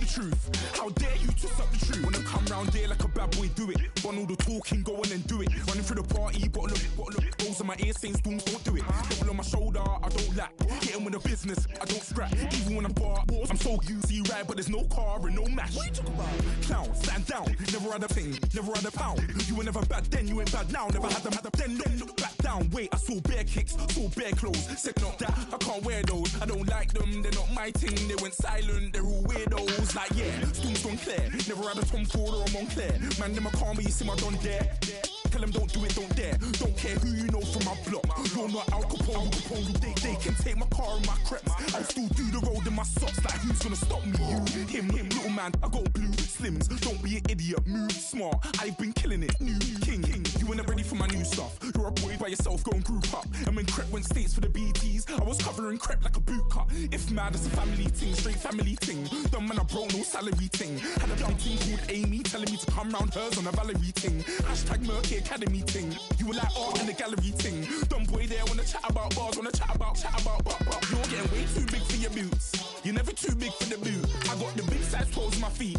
truth. How dare you twist up the truth? When I come round there like a bad boy, do it. Want all the talking, go on and do it. Running through the party, bottle up. Rolls in my ear saying storms, don't do it. Double on my shoulder, I don't lack. Getting with the business, I don't scrap. Even when I'm bar, I'm so easy right, but there's no car and no mash. What you talking about? Clown, stand down. Never had a thing, never had a pound. You were never bad then, you ain't bad now. Never had them, then look back down. Wait, I saw bare kicks, saw bare clothes. Said not that, I can't wear those. I don't like them, they're not my thing. They went silent, they're all weirdos. Like yeah, storms gone clear. Never had a Tom Ford or a Montclair. Man, them a calm, but you see my don dare. Tell them don't do it, don't dare. Don't care who you know from my block. You're not Al Capone, they can take my car and my creps. I still do the road in my socks. Like who's gonna stop me? You, him, little man. I got blue slims. Don't be an idiot, move smart. I've been killing it, new king. You ain't ready for my new stuff. You're a boy by yourself, go and group up. And when Crep went states for the BTs, I was covering Crep like a boot cut. If mad, it's a family thing, straight family thing. Dumb man, I broke no salary thing. Had a young thing called Amy telling me to come round hers on a Valerie thing. Hashtag Murky Academy thing. You were like art in the gallery thing. Dumb boy there wanna chat about bars, wanna chat about. You're getting way too big for your boots. You're never too big for the boot. I got the big size toes on my feet.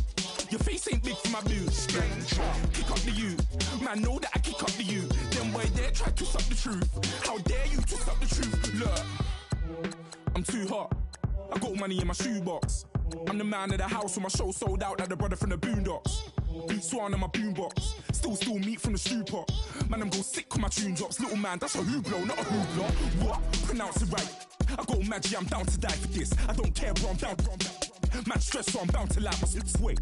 Your face ain't big for my boots. Kick up the you. Man, know that I kick up the you. Them boy there try to twist up the truth. How dare you twist up the truth? Look, I'm too hot. I got money in my shoebox. I'm the man of the house when my show sold out like the brother from the Boondocks. Beat Swan in my boombox. Still meat from the stew pot. Man, I'm go sick when my tune drops. Little man, that's a hooplo, not a hoopla. What? Pronounce it right. I go Maggie, I'm down to die for this. I don't care, bro, I'm down. Man stressed, so I'm bound to like my slips. Wait,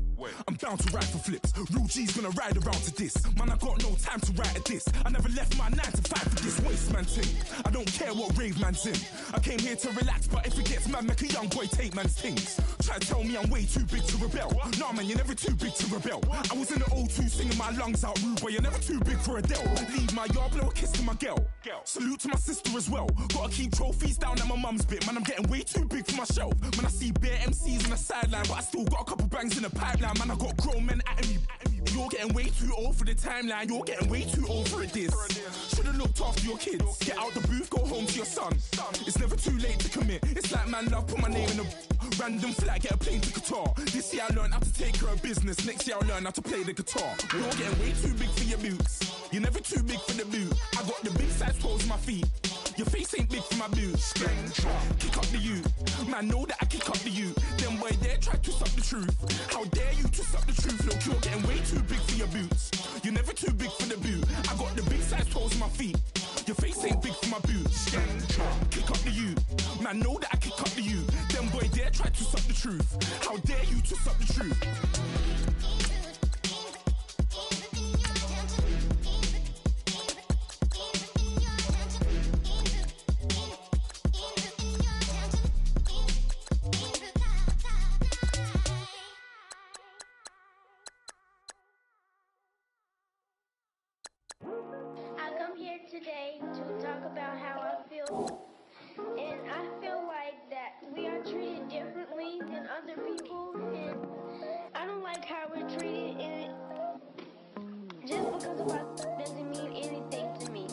I'm bound to ride for flips. Real G's gonna ride around to this. Man, I got no time to write at this. I never left my 9 to 5 for this waste man thing. I don't care what rave man's in. I came here to relax, but if it gets mad, make a young boy take man's things. Try to tell me I'm way too big to rebel. Nah man, you're never too big to rebel. I was in the O2 singing my lungs out rude, but you're never too big for Adele. Leave my yard, blow a kiss to my girl. Salute to my sister as well. Gotta keep trophies down at my mum's bit. Man, I'm getting way too big for my shelf. Man, I see bare MCs on the sideline, but I still got a couple bangs in the pipeline. Man, I got grown men at me. You're getting way too old for the timeline. You're getting way too old for a diss. Should've looked after your kids. Get out the booth, go home to your son. It's never too late to commit. It's like man love, put my name in a random flag, get a plane to Qatar. This year I learned how to take care of business. Next year I learn how to play the guitar. You're getting way too big for your boots. You're never too big for the boot. I got the big size toes on my feet. Your face ain't big for my boots. Kick up the you. Man, know that I kick up the you. Them boy there try to twist up the truth. How dare you twist up the truth? Look, you're getting way too big for your boots. You're never too big for the boot. I got the big size toes on my feet. Your face ain't big for my boots. Kick up the you. Man, know that I kick up the you. Them boy there try to twist up the truth. How dare you twist up the truth? Today to talk about how I feel, and I feel like that we are treated differently than other people, and I don't like how we're treated, and just because of us doesn't mean anything to me.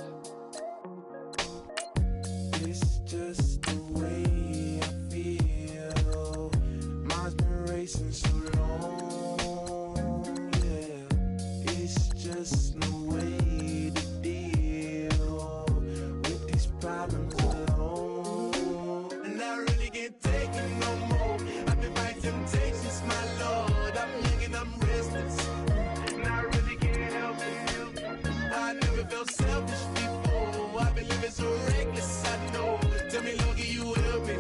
It's just the way I feel. Mine's been racing so long, yeah. It's just no way to deal with these problems alone. And I really can't take it no more. I've been fighting temptations, my Lord. I'm young and I'm restless, and I really can't help it. I never felt selfish before. I've been living so reckless, I know. Tell me, Lord, can you help me?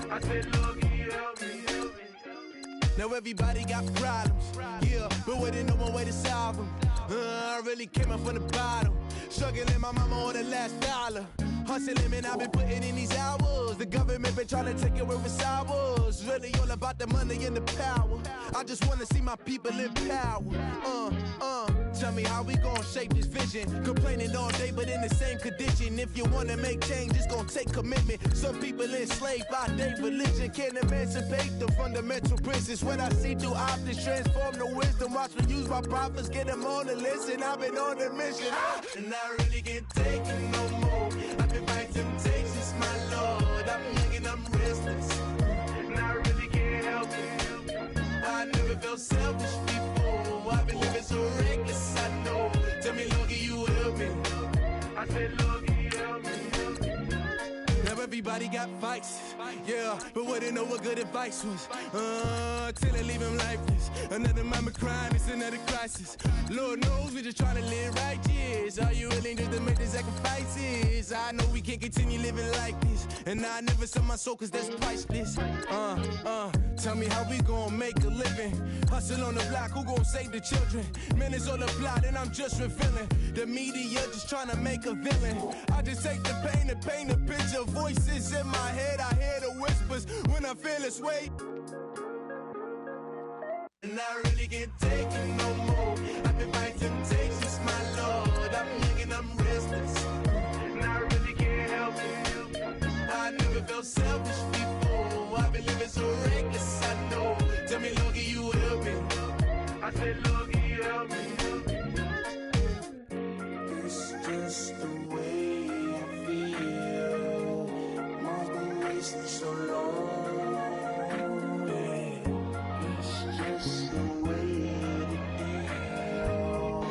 I said, Lord, can you help me? Now everybody got problems, yeah, but waiting no more way to solve them. I really came up from the bottom, struggling my mama on the last dollar. Hustling, man, I've been putting in these hours. The government been trying to take away what's ours. Really all about the money and the power. I just wanna see my people in power. Tell me how we gon' shape this vision. Complaining all day, but in the same condition. If you wanna make change, it's gon' take commitment. Some people enslaved by their religion can't emancipate the fundamental principles. What I see through optics transform the wisdom. Watch me use my prophets, get them on the list, and I've been on a mission. And I really can't take it no more. I've been fighting temptations, my Lord. I'm young and I'm restless, and I really can't help it. I never felt selfish before. I've been living so reckless, I know. Tell me, Lord, can you help me? I said, Lord, can you help me? Now everybody got fights, yeah, but wouldn't know what good advice was. Till they leave him lifeless. Another mama crying, it's another crisis. Lord knows we just trying to live righteous. Are you willing just to make the sacrifices? I know we can't continue living like this, and I never sell my soul cause that's priceless. Tell me how we gon' make a living. Hustle on the block, who gon' save the children? Man, it's all a plot and I'm just revealing. The media just trying to make a villain. I just take the pain and paint a picture. Voices in my head, I hear the whispers when I feel this way. And I really can't take it no more. I've been fighting temptations, my Lord. I'm young and I'm restless, and I really can't help it. I never felt selfish before. I've been living so reckless, I know. Tell me, Lord, can you help me? I said, Lord, can you help me? It's just the way I feel. Mom's been wasting so long. It's just the way to deal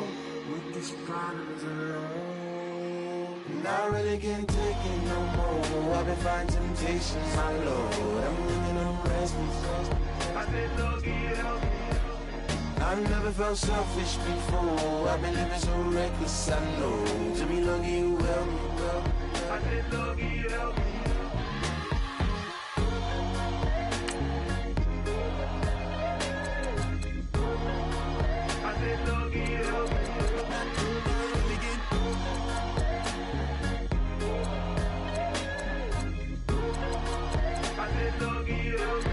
with these problems alone. And I really can't take it no more. I've been fighting temptation, my Lord. I'm living on restless. I said, Lord, can you help me? I never felt selfish before. I've been living so reckless, I know. Tell me, Lord, can you help me? I said, Lord, can you help me? I said, Lord, can you help me? I said, Lord, can you help me?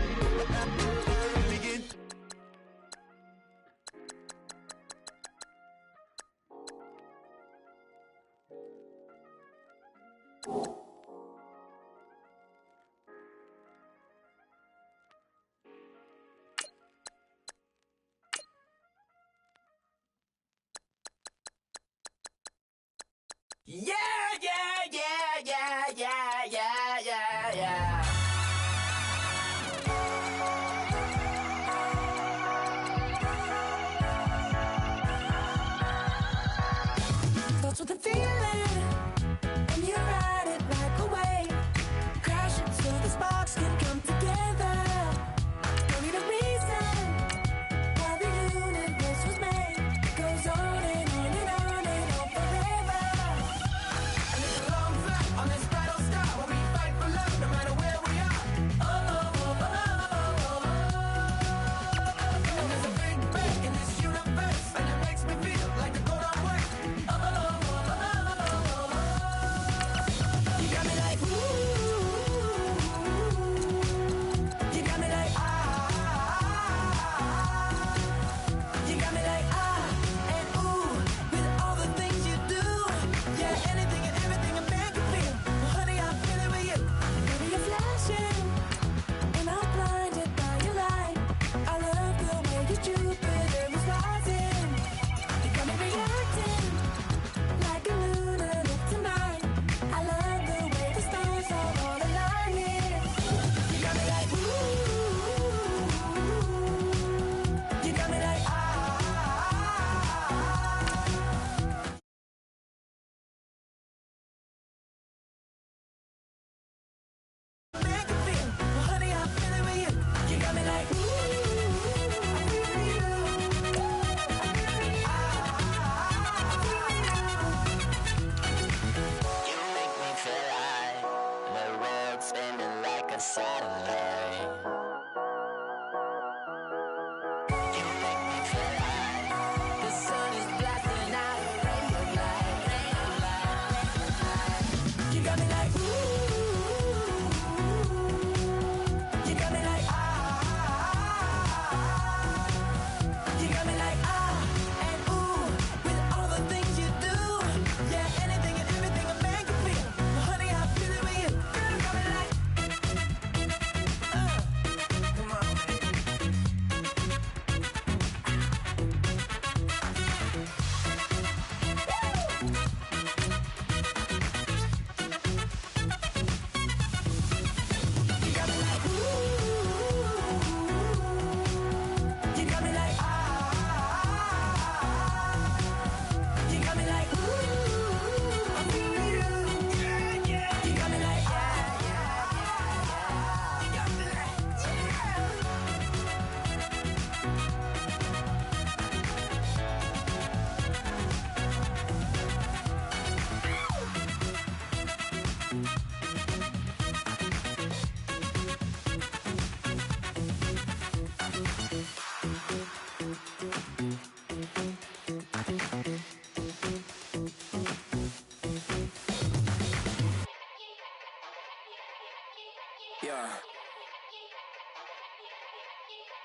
Yeah.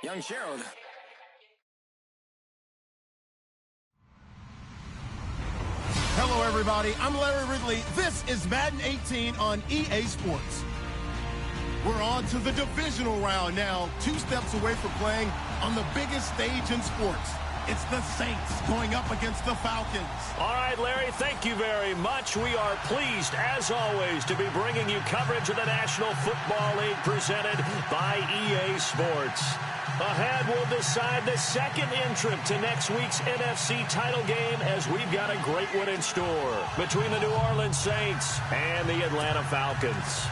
Young Gerald. Hello, everybody. I'm Larry Ridley. This is Madden 18 on EA Sports. We're on to the divisional round now, 2 steps away from playing on the biggest stage in sports. It's the Saints going up against the Falcons. All right, Larry, thank you very much. We are pleased, as always, to be bringing you coverage of the National Football League presented by EA Sports. Ahead, we'll decide the second entrant to next week's NFC title game as we've got a great one in store between the New Orleans Saints and the Atlanta Falcons.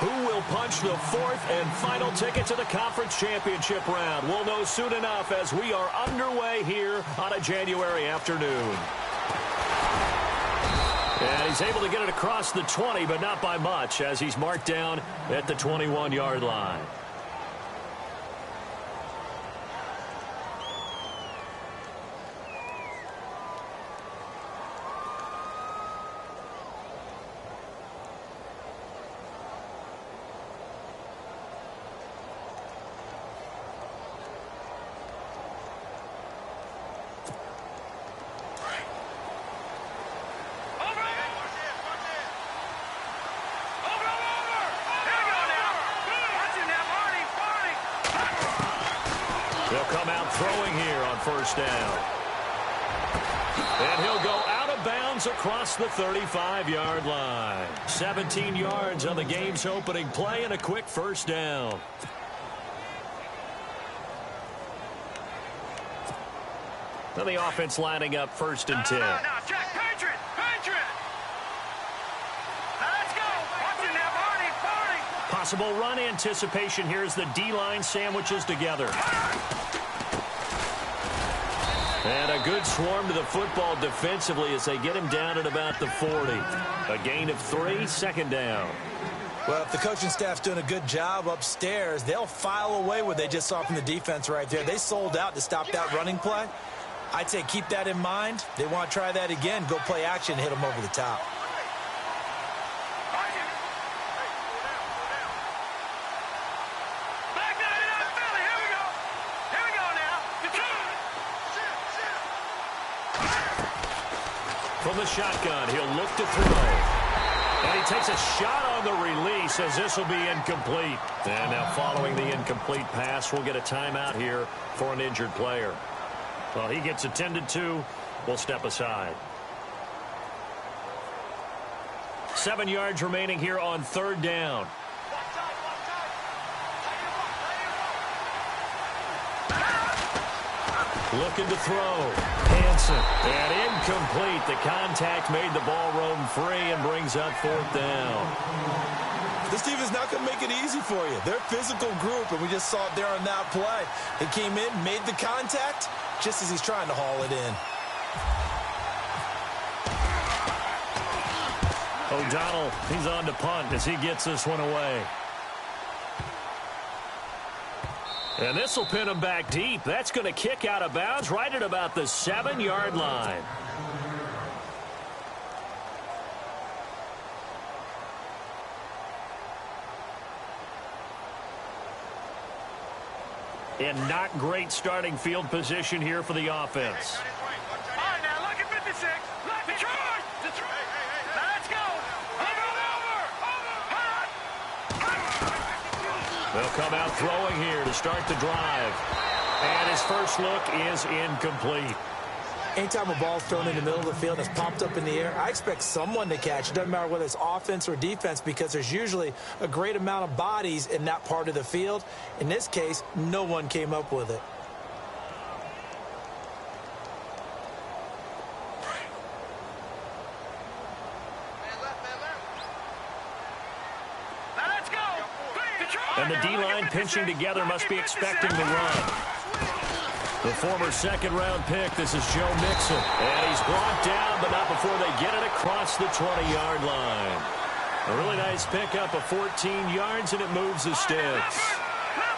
Who will punch the fourth and final ticket to the conference championship round? We'll know soon enough as we are underway here on a January afternoon. And he's able to get it across the 20, but not by much as he's marked down at the 21-yard line. They'll come out throwing here on first down. And he'll go out of bounds across the 35-yard line. 17 yards on the game's opening play and a quick first down. Then the offense lining up first and 10. Now, check. Patriot. Let's go. Watch it now, Barney. Possible run anticipation here as the D-line sandwiches together. And a good swarm to the football defensively as they get him down at about the 40. A gain of 3, second down. Well, if the coaching staff's doing a good job upstairs, they'll file away what they just saw from the defense right there. They sold out to stop that running play. I'd say keep that in mind. They want to try that again, go play action, hit them over the top. From the shotgun, he'll look to throw. And he takes a shot on the release as this will be incomplete. And now following the incomplete pass, we'll get a timeout here for an injured player. Well, he gets attended to. We'll step aside. 7 yards remaining here on third down. Looking to throw. Hansen. And incomplete. The contact made the ball roam free and brings up fourth down. This team is not going to make it easy for you. They're a physical group, and we just saw it there on that play. They came in, made the contact, just as he's trying to haul it in. O'Donnell, he's on to punt as he gets this one away. And this will pin him back deep. That's going to kick out of bounds right at about the 7-yard line. And not great starting field position here for the offense. All right, now look at 56. Detroit. Let's go. They'll come out throwing here to start the drive. And his first look is incomplete. Anytime a ball's thrown in the middle of the field that's popped up in the air, I expect someone to catch. It doesn't matter whether it's offense or defense because there's usually a great amount of bodies in that part of the field. In this case, no one came up with it. And the D-line pinching together must be expecting the run. The former second-round pick, this is Joe Mixon. And he's blocked down, but not before they get it across the 20-yard line. A really nice pickup of 14 yards, and it moves the sticks.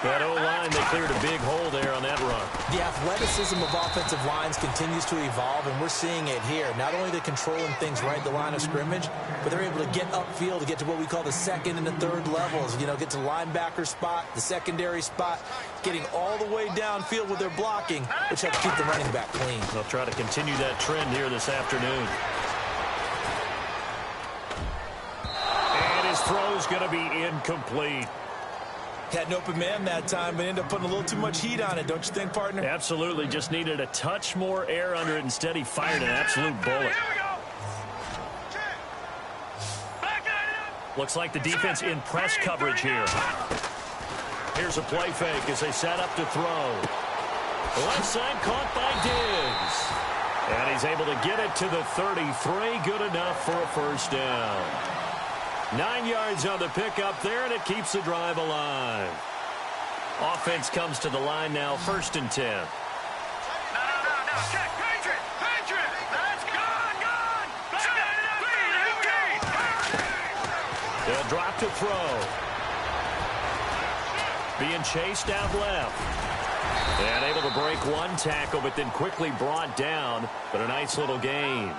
That O-line, they cleared a big hole there on that run. The athleticism of offensive lines continues to evolve, and we're seeing it here. Not only are they controlling things right at the line of scrimmage, but they're able to get upfield to get to what we call the second and the third levels. You know, get to the linebacker spot, the secondary spot, getting all the way downfield with their blocking, which helps keep the running back clean. They'll try to continue that trend here this afternoon. And his throw's going to be incomplete. Had an open man that time, but ended up putting a little too much heat on it, don't you think, partner? Absolutely. Just needed a touch more air under it. Instead, he fired an absolute bullet. Looks like the defense in press coverage here. Here's a play fake as they set up to throw. Left side caught by Diggs. And he's able to get it to the 33. Good enough for a first down. 9 yards on the pickup there, and it keeps the drive alive. Offense comes to the line now, 1st and 10. No. Check, Patriot. That's gone. They'll drop to throw. Being chased out left. And able to break one tackle, but then quickly brought down. But a nice little gain.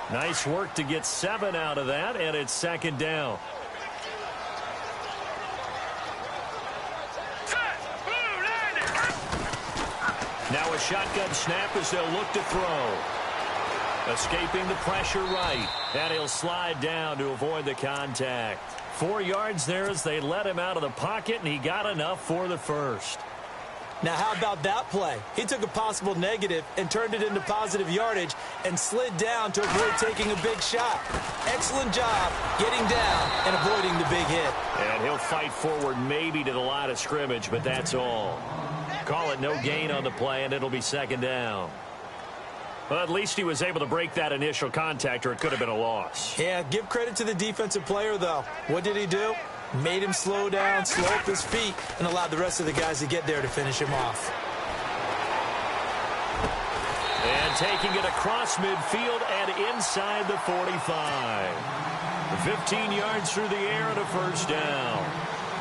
Nice work to get 7 out of that, and it's 2nd down. Now a shotgun snap as they'll look to throw. Escaping the pressure right, and he'll slide down to avoid the contact. 4 yards there as they let him out of the pocket, and he got enough for the first. Now, how about that play? He took a possible negative and turned it into positive yardage and slid down to avoid taking a big shot. Excellent job getting down and avoiding the big hit. And he'll fight forward maybe to the line of scrimmage, but that's all. Call it no gain on the play, and it'll be 2nd down. Well, at least he was able to break that initial contact, or it could have been a loss. Yeah, give credit to the defensive player, though. What did he do? Made him slow down, slow up his feet, and allowed the rest of the guys to get there to finish him off. And taking it across midfield and inside the 45. 15 yards through the air and a first down.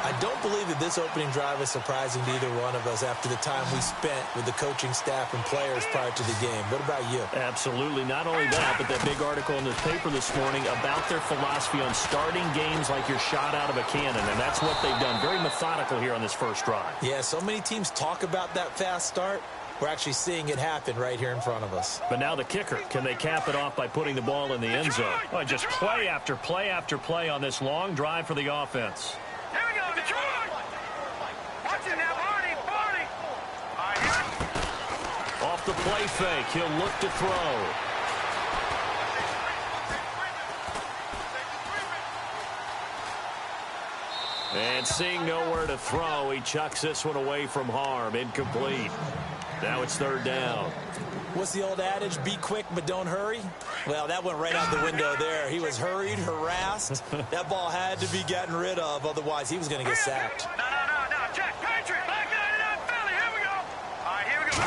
I don't believe that this opening drive is surprising to either one of us after the time we spent with the coaching staff and players prior to the game. What about you? Absolutely. Not only that, but that big article in the paper this morning about their philosophy on starting games like you're shot out of a cannon, and that's what they've done. Very methodical here on this first drive. Yeah, so many teams talk about that fast start. We're actually seeing it happen right here in front of us. But now the kicker. Can they cap it off by putting the ball in the end zone? Oh, just play after play after play on this long drive for the offense. Here we go, Detroit! Watch it now, Barney! Off the play fake, he'll look to throw. And seeing nowhere to throw, he chucks this one away from harm. Incomplete. Now it's 3rd down. What's the old adage? Be quick, but don't hurry? Well, that went right out the window there. He was hurried, harassed. That ball had to be gotten rid of. Otherwise, he was going to get sacked. No. Check, Patriot! Back 99, Philly, here we go! All right, here we go.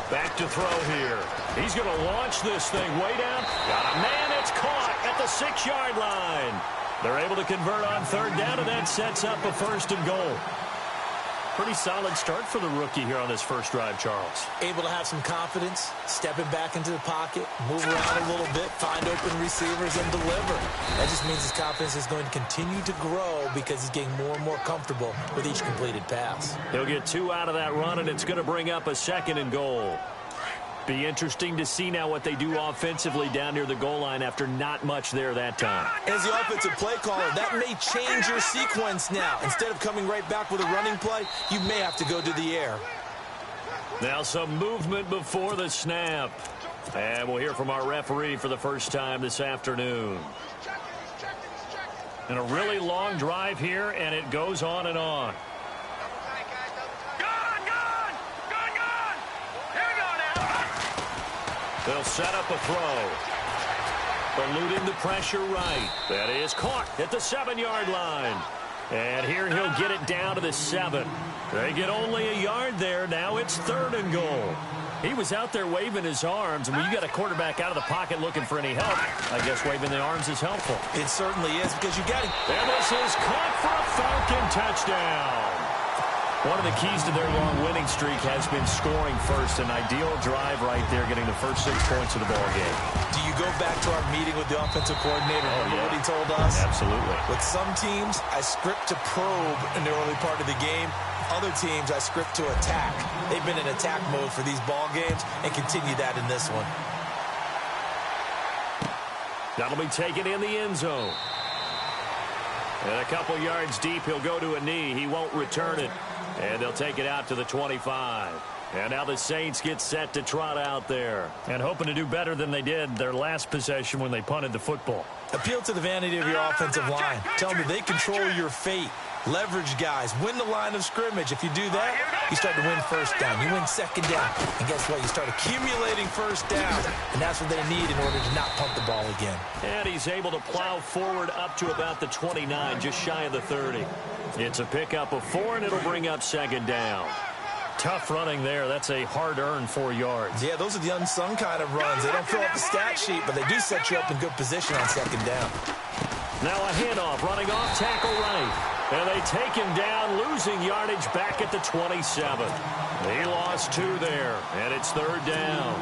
Back to throw here. He's going to launch this thing way down. Got a man, it's caught at the 6-yard line. They're able to convert on 3rd down, and that sets up a 1st and goal. Pretty solid start for the rookie here on this first drive, Charles. Able to have some confidence, stepping back into the pocket, move around a little bit, find open receivers, and deliver. That just means his confidence is going to continue to grow because he's getting more and more comfortable with each completed pass. He'll get 2 out of that run, and it's going to bring up a 2nd and goal. Be interesting to see now what they do offensively down near the goal line after not much there that time. As the offensive play caller, that may change your sequence now. Instead of coming right back with a running play, you may have to go to the air. Now some movement before the snap. And we'll hear from our referee for the first time this afternoon. And a really long drive here, and it goes on and on. They'll set up a throw. Eluding the pressure right. That is caught at the 7-yard line. And here he'll get it down to the 7. They get only a yard there. Now it's 3rd and goal. He was out there waving his arms, and when you got a quarterback out of the pocket looking for any help, I guess waving the arms is helpful. It certainly is, because you got to... And this is caught for a Falcon touchdown. One of the keys to their long winning streak has been scoring first. An ideal drive right there, getting the first 6 points of the ball game. Do you go back to our meeting with the offensive coordinator? Remember what he told us? Absolutely. With some teams, I script to probe in the early part of the game. Other teams, I script to attack. They've been in attack mode for these ball games and continue that in this one. That'll be taken in the end zone. And a couple yards deep, he'll go to a knee. He won't return it. And they'll take it out to the 25. And now the Saints get set to trot out there. And hoping to do better than they did their last possession when they punted the football. Appeal to the vanity of your offensive line. Tell them they control your fate. Leverage guys. Win the line of scrimmage. If you do that, you start to win first down. You win second down. And guess what? You start accumulating first down. And that's what they need in order to not punt the ball again. And he's able to plow forward up to about the 29, just shy of the 30. It's a pickup of 4, and it'll bring up second down. Tough running there. That's a hard-earned 4 yards. Yeah, those are the unsung kind of runs. They don't fill up the stat sheet, but they do set you up in good position on second down. Now a handoff, running off tackle right. And they take him down, losing yardage back at the 27. He lost 2 there, and it's 3rd down.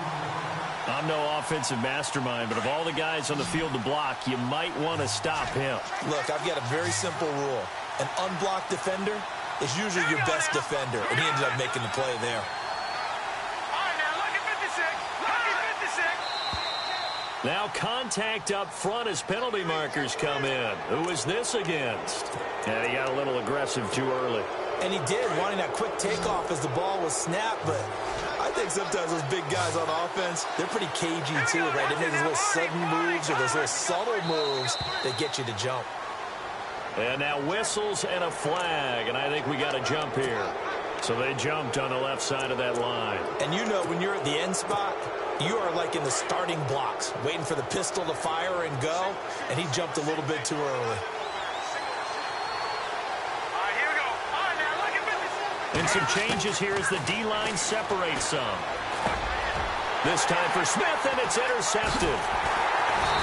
I'm no offensive mastermind, but of all the guys on the field to block, you might want to stop him. Look, I've got a very simple rule. An unblocked defender is usually your best defender, and he ended up making the play there. All right, now look at 56. Look at 56. Now contact up front as penalty markers come in. Who is this against? Yeah, he got a little aggressive too early. And he did, wanting that quick takeoff as the ball was snapped, but I think sometimes those big guys on offense, they're pretty cagey too, right? They make those little sudden moves or those little subtle moves that get you to jump. And now whistles and a flag, and I think we got a jump here. So they jumped on the left side of that line. And you know, when you're at the end spot, you are like in the starting blocks, waiting for the pistol to fire and go, and he jumped a little bit too early. And some changes here as the D-line separates some. This time for Smith, and it's intercepted.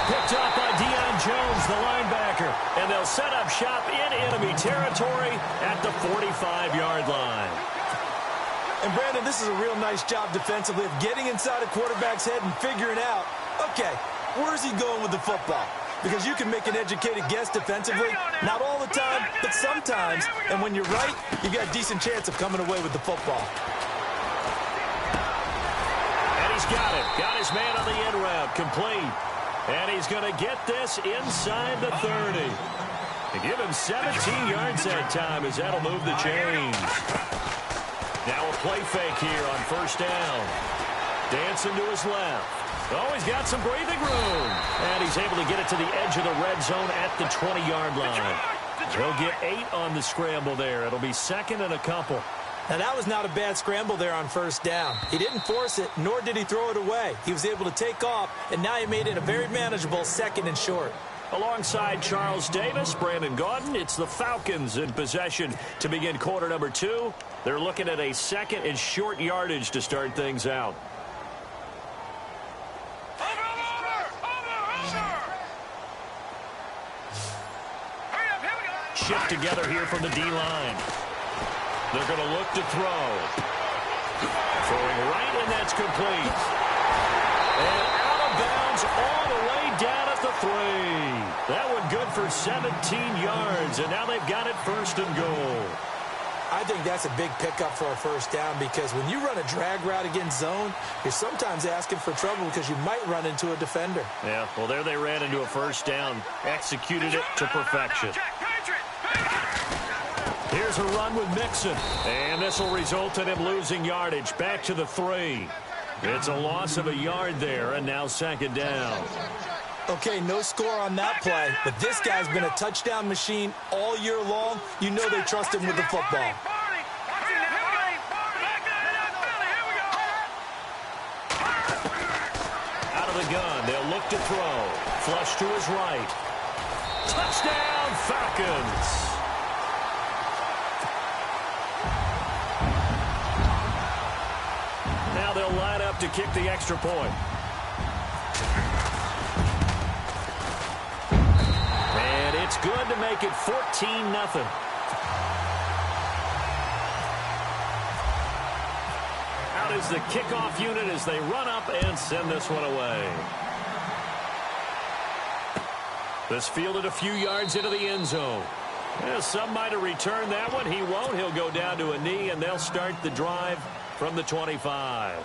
Picked up by Deion Jones, the linebacker. And they'll set up shop in enemy territory at the 45-yard line. And, Brandon, this is a real nice job defensively of getting inside a quarterback's head and figuring out, okay, where's he going with the football? Because you can make an educated guess defensively, not all the time, but sometimes. And when you're right, you got a decent chance of coming away with the football. And he's got it. Got his man on the end route, complete. And he's going to get this inside the 30. To give him 17 yards that time, as that'll move the chains. Now a play fake here on first down. Dancing to his left. Oh, he's got some breathing room. And he's able to get it to the edge of the red zone at the 20-yard line. He'll get 8 on the scramble there. It'll be 2nd and a couple. Now, that was not a bad scramble there on first down. He didn't force it, nor did he throw it away. He was able to take off, and now he made it a very manageable 2nd and short. Alongside Charles Davis, Brandon Gaudin, it's the Falcons in possession to begin quarter number 2. They're looking at a 2nd and short yardage to start things out. Shift together here from the D-line. They're going to look to throw. Throwing right, and that's complete. And out of bounds all the way down at the 3. That one good for 17 yards, and now they've got it 1st and goal. I think that's a big pickup for a first down, because when you run a drag route against zone, you're sometimes asking for trouble because you might run into a defender. Yeah, well, there they ran into a first down, executed it to perfection. Here's a run with Mixon, and this will result in him losing yardage back to the 3. It's a loss of a yard there, and now 2nd down. Okay, no score on that play, but this guy's been a touchdown machine all year long. You know they trust him with the football. Out of the gun, they'll look to throw. Flush to his right. Touchdown, Falcons! look to kick the extra point. And it's good to make it 14-0. Out is the kickoff unit as they run up and send this one away. This fielded a few yards into the end zone. Yeah, some might have returned that one. He won't. He'll go down to a knee, and they'll start the drive from the 25.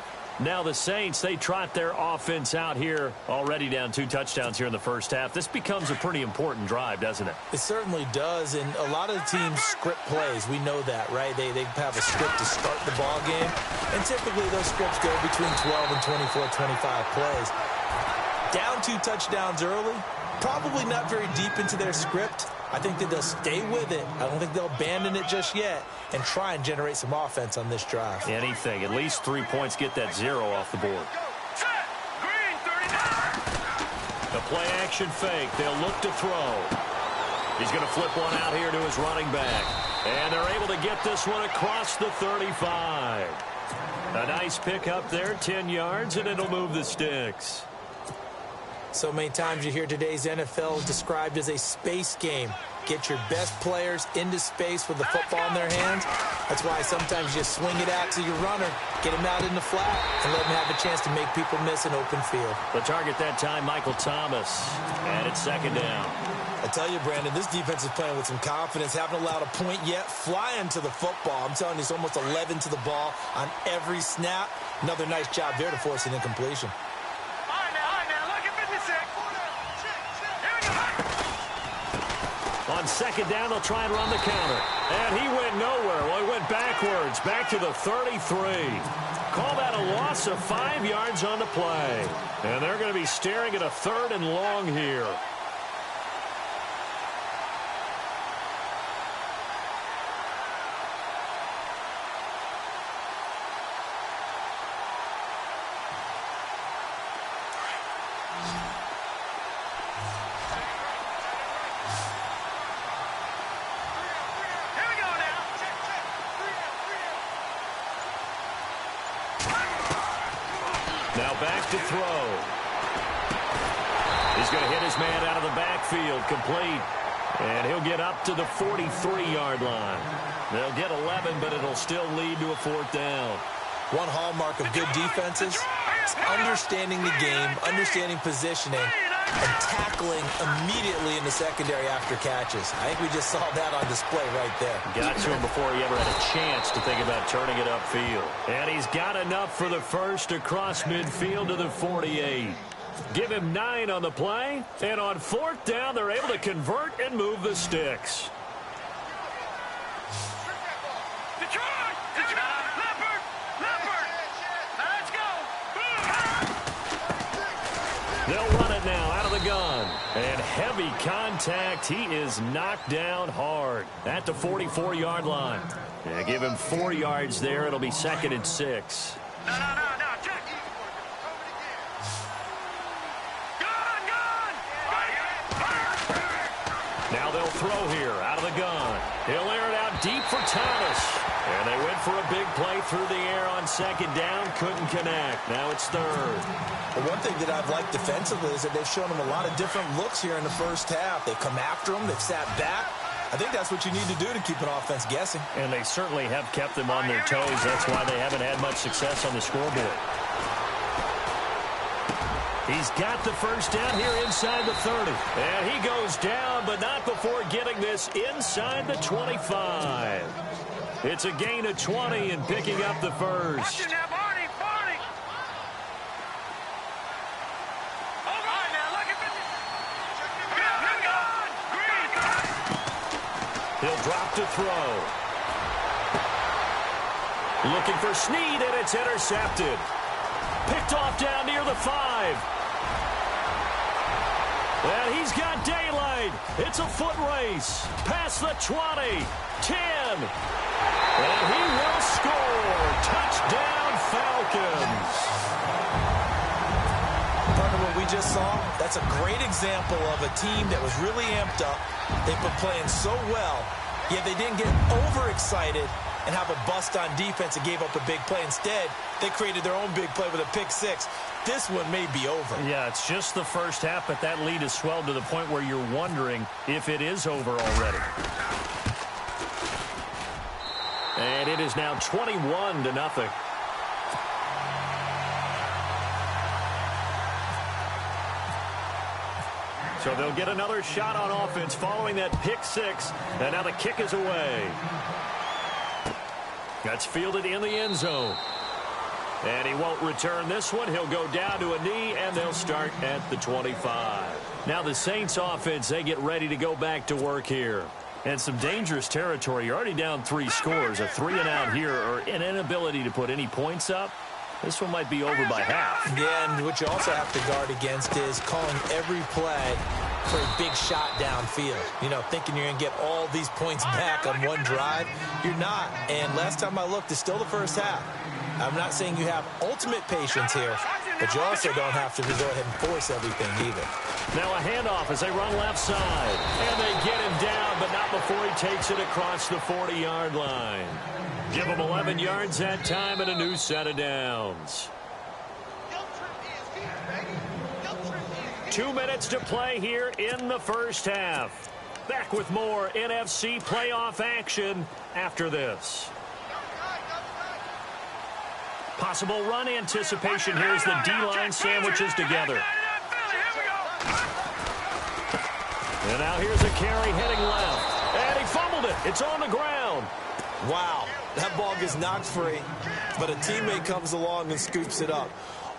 Now the Saints, they trot their offense out here, already down 2 touchdowns here in the first half. This becomes a pretty important drive, doesn't it? It certainly does, and a lot of the teams script plays. We know that, right? They have a script to start the ball game, and typically those scripts go between 12 and 24, 25 plays. Down 2 touchdowns early, probably not very deep into their script. I think that they'll stay with it. I don't think they'll abandon it just yet and try and generate some offense on this drive. Anything. At least 3 points, get that 0 off the board. The play-action fake. They'll look to throw. He's going to flip one out here to his running back. And they're able to get this one across the 35. A nice pick up there, 10 yards, and it'll move the sticks. So many times you hear today's NFL described as a space game. Get your best players into space with the football in their hands. That's why sometimes you swing it out to your runner, get him out in the flat, and let him have a chance to make people miss an open field. The target that time, Michael Thomas. And it's 2nd down. I tell you, Brandon, this defense is playing with some confidence. Haven't allowed a point yet. Flying to the football. I'm telling you, it's almost 11 to the ball on every snap. Another nice job there to force an incompletion. On 2nd down, they'll try and run the counter. And he went nowhere. Well, he went backwards, back to the 33. Call that a loss of 5 yards on the play. And they're going to be staring at a 3rd and long here. Now back to throw. He's going to hit his man out of the backfield, complete. And he'll get up to the 43-yard line. They'll get 11, but it'll still lead to a 4th down. One hallmark of good defenses is understanding the game, understanding positioning, and tackling immediately in the secondary after catches. I think we just saw that on display right there. Got to him before he ever had a chance to think about turning it upfield. And he's got enough for the first across midfield to the 48. Give him 9 on the play. And on 4th down, they're able to convert and move the sticks. They'll run it now out of the gun. And heavy contact. He is knocked down hard at the 44-yard line. Yeah, give him 4 yards there. It'll be 2nd and 6. No, check. Now they'll throw here out of the gun. He'll air it out deep for Thomas. And they went for a big play through the air on 2nd down. Couldn't connect. Now it's 3rd. Well, one thing that I've liked defensively is that they've shown them a lot of different looks here in the first half. They've come after them. They've sat back. I think that's what you need to do to keep an offense guessing. And they certainly have kept them on their toes. That's why they haven't had much success on the scoreboard. He's got the first down here inside the 30. And he goes down, but not before getting this inside the 25. It's a gain of 20 and picking up the first. He'll drop to throw. Looking for Snead, and it's intercepted. Picked off down near the 5. And he's got daylight. It's a foot race. Past the 20. 10. And he will score. Touchdown, Falcons. Part of what we just saw, that's a great example of a team that was really amped up. They've been playing so well, yet they didn't get overexcited and have a bust on defense and gave up a big play. Instead, they created their own big play with a pick six. This one may be over. Yeah, it's just the first half, but that lead has swelled to the point where you're wondering if it is over already. And it is now 21-0. So they'll get another shot on offense following that pick six. And now the kick is away. That's fielded in the end zone. And he won't return this one. He'll go down to a knee, and they'll start at the 25. Now the Saints offense, they get ready to go back to work here. And some dangerous territory. You're already down 3 scores. A 3-and-out here, or an inability to put any points up. This one might be over by half. Yeah, and what you also have to guard against is calling every play for a big shot downfield. You know, thinking you're going to get all these points back on one drive. You're not. And last time I looked, it's still the first half. I'm not saying you have ultimate patience here, but you also don't have to go ahead and force everything either. Now a handoff as they run left side. And they get him down, but not before he takes it across the 40-yard line. Give him 11 yards that time and a new set of downs. 2 minutes to play here in the first half. Back with more NFC playoff action after this. Possible run anticipation here as the D-line sandwiches together. And now here's a carry heading left. And he fumbled it. It's on the ground. Wow, that ball gets knocked free, but a teammate comes along and scoops it up.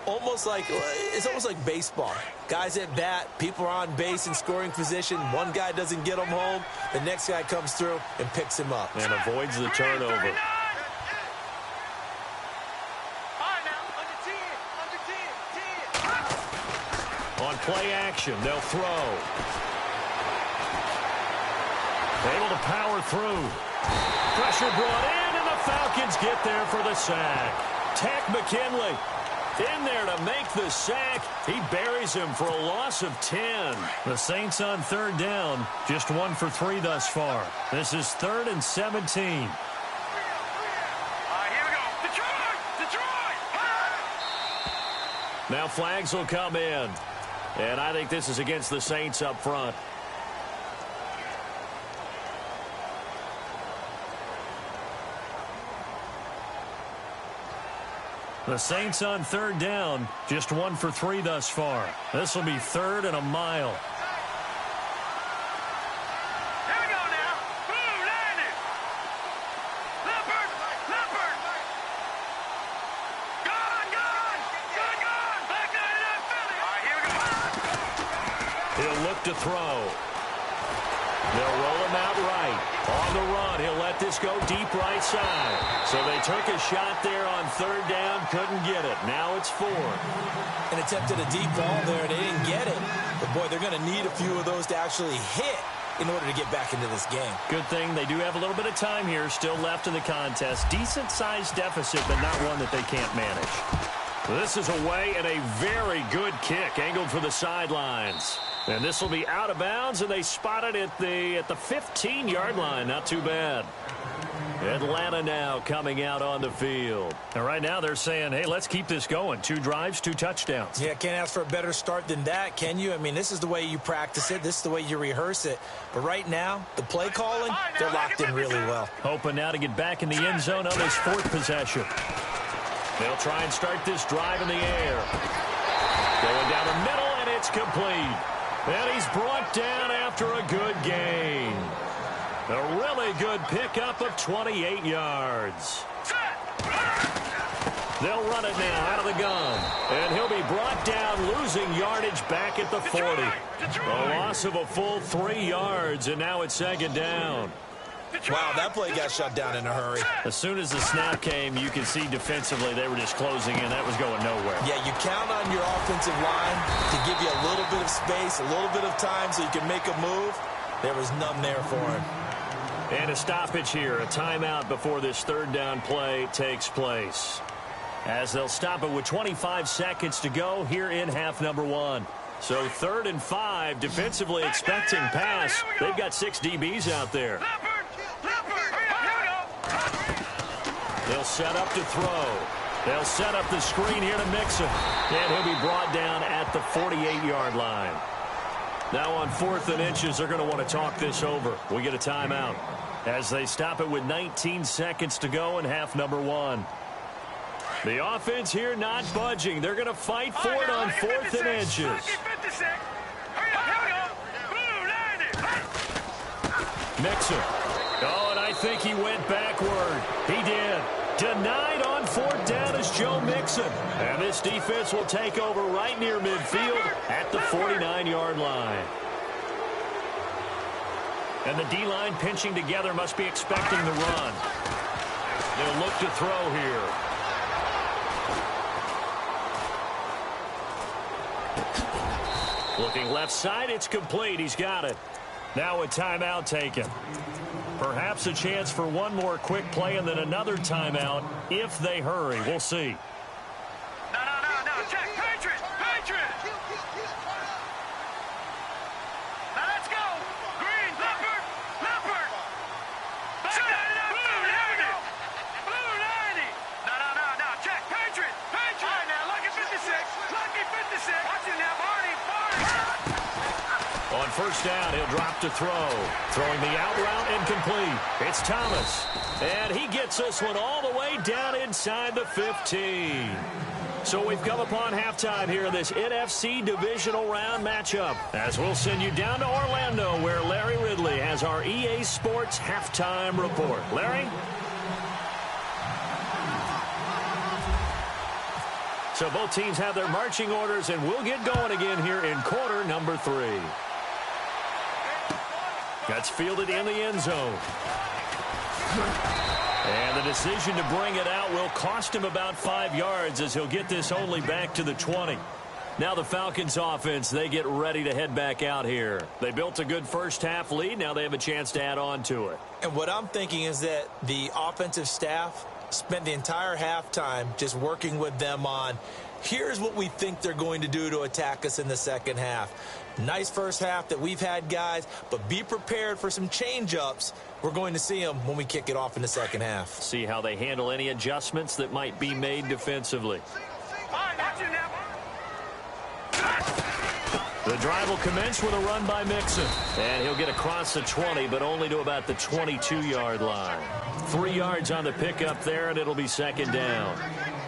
It's almost like baseball. Guys at bat, people are on base in scoring position. One guy doesn't get him home. The next guy comes through and picks him up. And avoids the turnover. On play action, they'll throw. Able to power through. Pressure brought in, and the Falcons get there for the sack. Tack McKinley in there to make the sack. He buries him for a loss of 10. The Saints on third down, just 1 for 3 thus far. This is 3rd and 17. Here we go. Detroit! Now flags will come in. And I think this is against the Saints up front. The Saints on third down, just 1 for 3 thus far. This will be 3rd and a mile. Here we go now. Boom, landed. Leopard. Gone. Back to that Philly. All right, here we go. He'll look to throw. They'll roll him out right. On the run, he'll let this go deep right side. So they took a shot there on third down, couldn't get it. Now it's 4. And attempted a deep ball there, they didn't get it. But, boy, they're going to need a few of those to actually hit in order to get back into this game. Good thing they do have a little bit of time here still left in the contest. Decent-sized deficit, but not one that they can't manage. This is away and a very good kick, angled for the sidelines. And this will be out of bounds, and they spot it at the 15-yard line. Not too bad. Atlanta now coming out on the field. And right now they're saying, hey, let's keep this going. 2 drives, 2 touchdowns. Yeah, can't ask for a better start than that, can you? I mean, this is the way you practice it. This is the way you rehearse it. But right now, the play calling, they're locked in really well. Hoping now to get back in the end zone on this 4th possession. They'll try and start this drive in the air. Going down the middle, and it's complete. And he's brought down after a good gain. A really good pickup of 28 yards. They'll run it now out of the gun. And he'll be brought down, losing yardage back at the 40. A loss of a full 3 yards, and now it's 2nd down. Wow, that play got shut down in a hurry. As soon as the snap came, you could see defensively they were just closing in. That was going nowhere. Yeah, you count on your offensive line to give you a little bit of space, a little bit of time so you can make a move. There was none there for him. And a stoppage here, a timeout before this 3rd down play takes place. As they'll stop it with 25 seconds to go here in half number 1. So 3rd and 5, defensively expecting pass. They've got 6 DBs out there. They'll set up to throw. They'll set up the screen here to Mixon. And he'll be brought down at the 48-yard line. Now on 4th and inches, they're going to want to talk this over. We get a timeout as they stop it with 19 seconds to go in half number 1. The offense here not budging. They're going to fight for it on 4th and inches. Mixon. Oh, and I think he went backward. He did. Denied on 4th down is Joe Mixon. And this defense will take over right near midfield at the 49-yard line. And the D-line pinching together must be expecting the run. They'll look to throw here. Looking left side, it's complete. He's got it. Now a timeout taken. Perhaps a chance for one more quick play and then another timeout if they hurry. We'll see. No. Check. Patriots. Now let's go. Green. Leopard. Blue 90. No. Check. Patriots. All right, now, lucky 56. Watch it now, Barney. On 1st down, he'll drop to throw. Throwing the out route incomplete. It's Thomas. And he gets this one all the way down inside the 15. So we've come upon halftime here in this NFC divisional round matchup. As we'll send you down to Orlando where Larry Ridley has our EA Sports halftime report. Larry? So both teams have their marching orders, and we'll get going again here in quarter number 3. That's fielded in the end zone. And the decision to bring it out will cost him about 5 yards as he'll get this only back to the 20. Now the Falcons offense, they get ready to head back out here. They built a good first half lead. Now they have a chance to add on to it. And what I'm thinking is that the offensive staff spent the entire halftime just working with them on, here's what we think they're going to do to attack us in the second half. Nice first half that we've had, guys, but be prepared for some change-ups. We're going to see them when we kick it off in the second half. See how they handle any adjustments that might be made defensively. The drive will commence with a run by Mixon. And he'll get across the 20, but only to about the 22-yard line. 3 yards on the pickup there, and it'll be second down.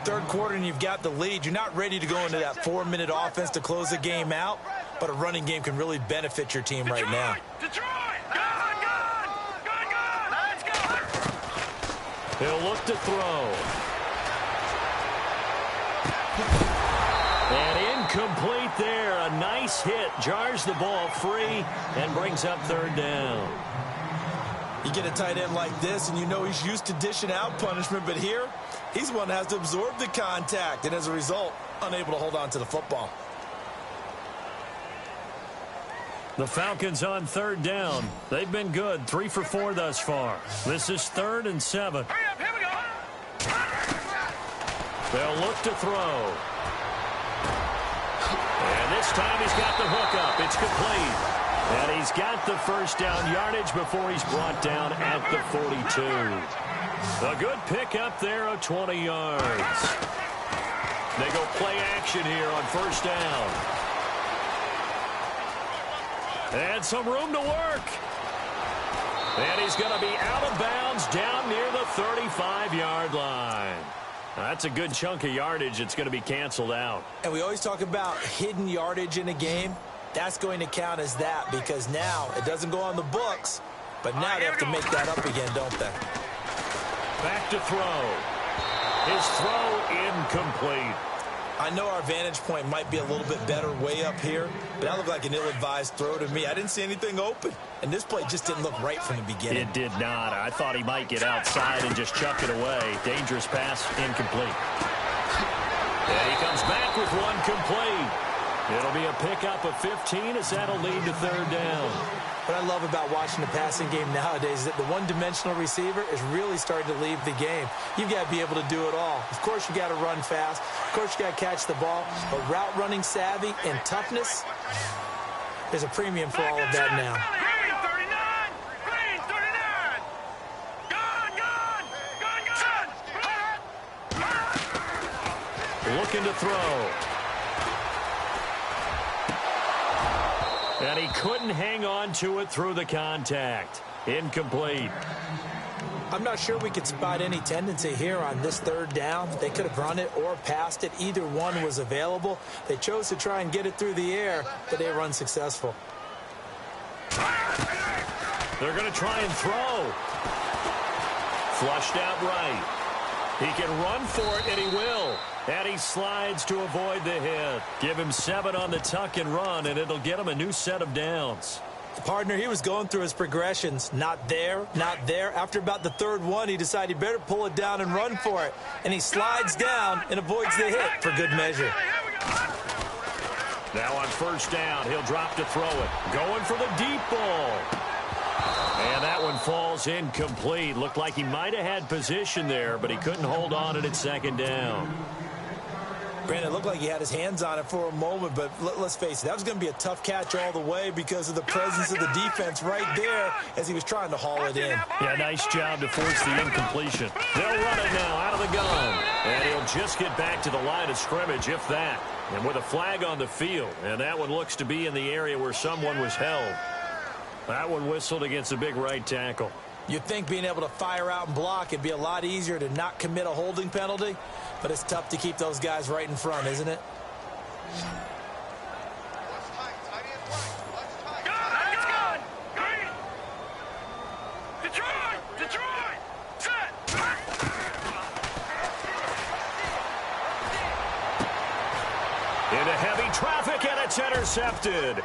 Third quarter, and you've got the lead. You're not ready to go into that 4-minute offense to close the game out, but a running game can really benefit your team right now. Let's go. He'll look to throw. And incomplete there. A nice hit. Jars the ball free and brings up third down. You get a tight end like this, and you know he's used to dishing out punishment, but here, he's one that has to absorb the contact, and as a result, unable to hold on to the football. The Falcons on third down. They've been good. 3 for 4 thus far. This is 3rd and 7. Hurry up, here we go. They'll look to throw. And this time he's got the hook up. It's complete. And he's got the first down yardage before he's brought down at the 42. A good pickup there of 20 yards. They go play action here on first down. And some room to work. And he's going to be out of bounds down near the 35-yard line. That's a good chunk of yardage. It's going to be canceled out. And we always talk about hidden yardage in a game. That's going to count as that because now it doesn't go on the books, but now they have to make that up again, don't they? Back to throw. His throw incomplete. I know our vantage point might be a little bit better way up here, but that looked like an ill-advised throw to me. I didn't see anything open, and this play just didn't look right from the beginning. It did not. I thought he might get outside and just chuck it away. Dangerous pass, incomplete. And he comes back with one complete. It'll be a pickup of 15 as that'll lead to third down. What I love about watching the passing game nowadays is that the one-dimensional receiver is really starting to leave the game. You've got to be able to do it all. Of course, you got to run fast. Of course, you got to catch the ball. But route running savvy and toughness, there's a premium for all of that now. Green 39. Gone. looking to throw. And he couldn't hang on to it through the contact. Incomplete. I'm not sure we could spot any tendency here on this third down. They could have run it or passed it. Either one was available. They chose to try and get it through the air, but they were unsuccessful. They're going to try and throw. Flushed out right. He can run for it, and he will. And he slides to avoid the hit. Give him 7 on the tuck and run, and it'll get him a new set of downs. Partner, he was going through his progressions. Not there, not there. After about the third one, he decided he better pull it down and run for it. And he slides down and avoids the hit for good measure. Now on first down, he'll drop to throw it. Going for the deep ball. And that one falls incomplete. Looked like he might have had position there, but he couldn't hold on it at second down. Brandon, it looked like he had his hands on it for a moment, but let's face it, that was going to be a tough catch all the way because of the presence of the defense right there as he was trying to haul it in. Yeah, nice job to force the incompletion. They'll run it now out of the gun. And he'll just get back to the line of scrimmage, if that. And with a flag on the field, and that one looks to be in the area where someone was held. That one whistled against a big right tackle. You'd think being able to fire out and block, it'd be a lot easier to not commit a holding penalty, but it's tough to keep those guys right in front, isn't it? Detroit! Set! Into heavy traffic, and it's intercepted.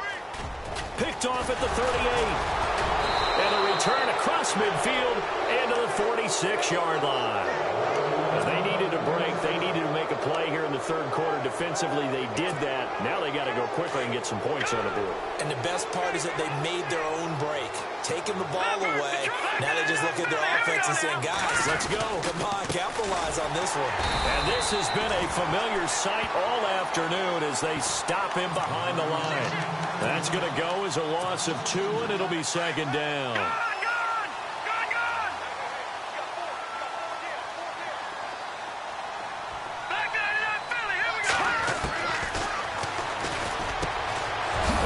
Picked off at the 38. And a return across midfield and to the 46-yard line. They needed a break. They needed to make a play here in the third quarter. Defensively, they did that. Now they got to go quickly and get some points on the board. And the best part is that they made their own break. Taking the ball away. Now they just look at their offense and saying, guys, let's go. Come on, capitalize on this one. And this has been a familiar sight all afternoon as they stop him behind the line. That's going to go as a loss of 2, and it'll be second down.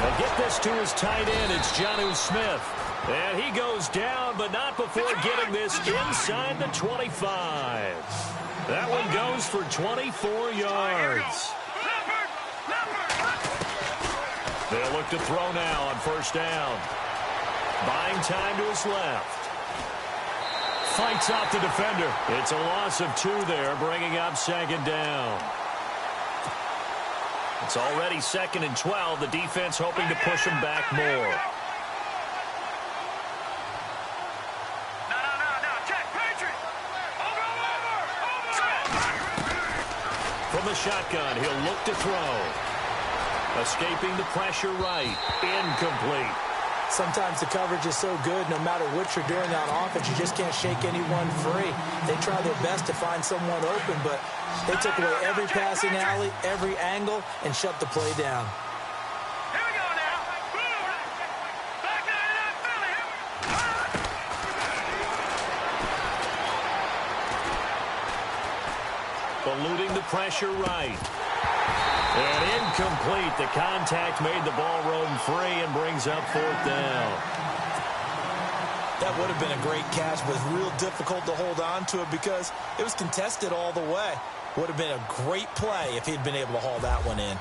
They get this to his tight end. It's Jonnu Smith. And he goes down, but not before getting this inside the 25. That one goes for 24 yards. They'll look to throw now on first down. Buying time to his left. Fights off the defender. It's a loss of 2 there, bringing up second down. It's already 2nd and 12. The defense hoping to push him back more. From the shotgun, he'll look to throw. Escaping the pressure right. Incomplete. Sometimes the coverage is so good, no matter what you're doing on offense, you just can't shake anyone free. They try their best to find someone open, but they took away every passing alley, every angle, and shut the play down. Here we go now. Back Philly. Eluding the pressure right. And incomplete. The contact made the ball roam free and brings up 4th down. That would have been a great catch, but it's real difficult to hold on to it because it was contested all the way. Would have been a great play if he'd been able to haul that one in.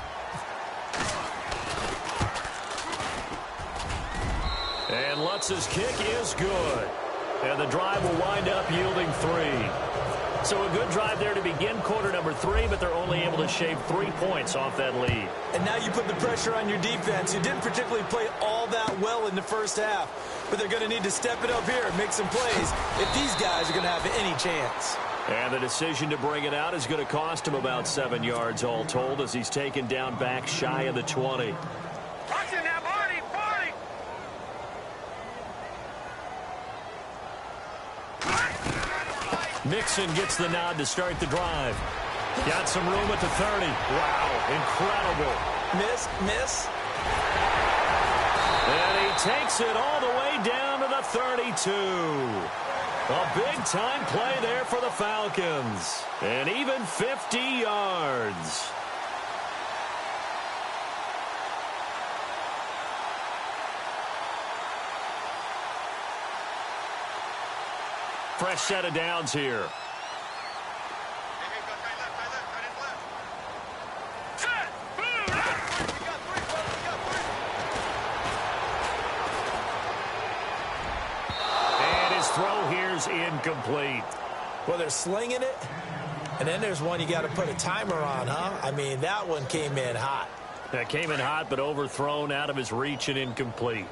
And Lutz's kick is good. And the drive will wind up yielding 3. So a good drive there to begin quarter number 3, but they're only able to shave 3 points off that lead. And now you put the pressure on your defense, who didn't particularly play all that well in the first half. But they're going to need to step it up here and make some plays if these guys are going to have any chance. And the decision to bring it out is going to cost him about 7 yards all told as he's taken down back shy of the 20. Watch it now, Barney! Mixon gets the nod to start the drive. Got some room at the 30. Wow, incredible. Miss. And he takes it all the way down to the 32. A big-time play there for the Falcons. And even 50 yards. Fresh set of downs here. And his throw here's incomplete. Well, they're slinging it, and then there's one you got to put a timer on, huh? I mean, that one came in hot. That came in hot, but overthrown out of his reach and incomplete.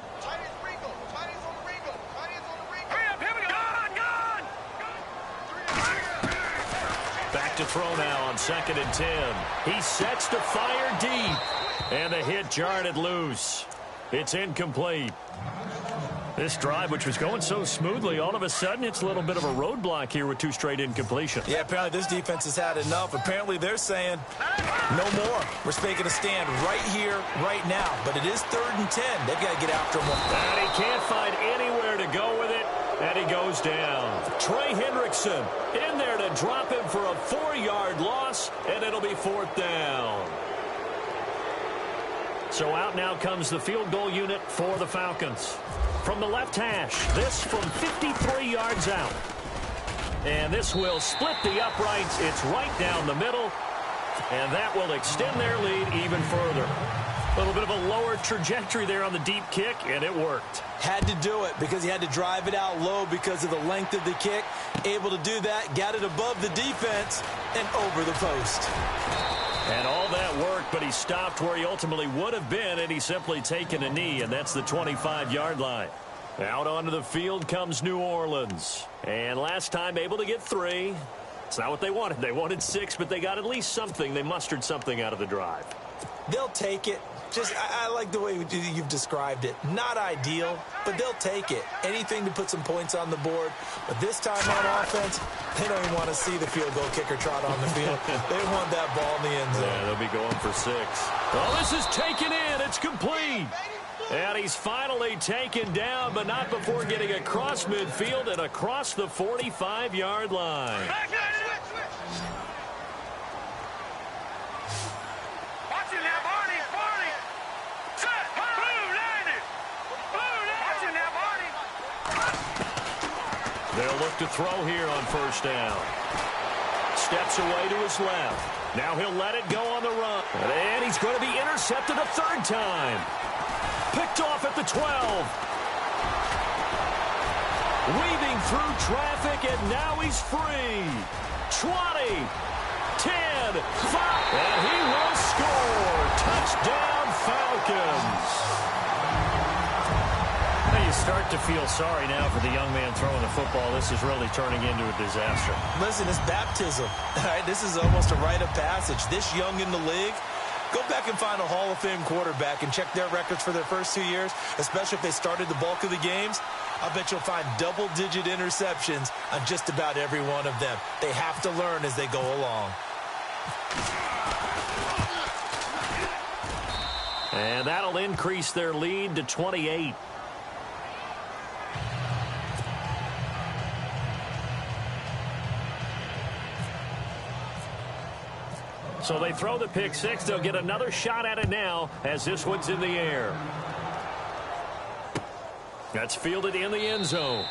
Back to throw now on 2nd and 10. He sets to fire deep. And the hit jarred it loose. It's incomplete. This drive, which was going so smoothly, all of a sudden it's a little bit of a roadblock here with 2 straight incompletions. Yeah, apparently this defense has had enough. Apparently they're saying no more. We're making a stand right here, right now. But it is 3rd and 10. They've got to get after him. And he can't find anywhere to go with it. And he goes down. Trey Hendrickson in there to drop him for a 4-yard loss, and it'll be 4th down. So out now comes the field goal unit for the Falcons. From the left hash, this from 53 yards out. And this will split the uprights. It's right down the middle, and that will extend their lead even further. A little bit of a lower trajectory there on the deep kick, and it worked. Had to do it because he had to drive it out low because of the length of the kick. Able to do that, got it above the defense, and over the post. And all that worked, but he stopped where he ultimately would have been, and he's simply taken a knee, and that's the 25-yard line. Out onto the field comes New Orleans. And last time able to get 3. It's not what they wanted. They wanted 6, but they got at least something. They mustered something out of the drive. They'll take it. I like the way you've described it. Not ideal, but they'll take it. Anything to put some points on the board. But this time on offense, they don't even want to see the field goal kicker trot on the field. They want that ball in the end zone. Yeah, they'll be going for 6. Well, this is taken in. It's complete. And he's finally taken down, but not before getting across midfield and across the 45-yard line. They'll look to throw here on 1st down. Steps away to his left. Now he'll let it go on the run. And he's going to be intercepted a 3rd time. Picked off at the 12. Weaving through traffic, and now he's free. 20, 10, 5, and he will score. Touchdown, Falcons. You start to feel sorry now for the young man throwing the football. This is really turning into a disaster. Listen, it's baptism. All right, this is almost a rite of passage. This young in the league, go back and find a Hall of Fame quarterback and check their records for their first 2 years, especially if they started the bulk of the games. I bet you'll find double-digit interceptions on just about every one of them. They have to learn as they go along. And that'll increase their lead to 28. So they throw the pick 6. They'll get another shot at it now as this one's in the air. That's fielded in the end zone.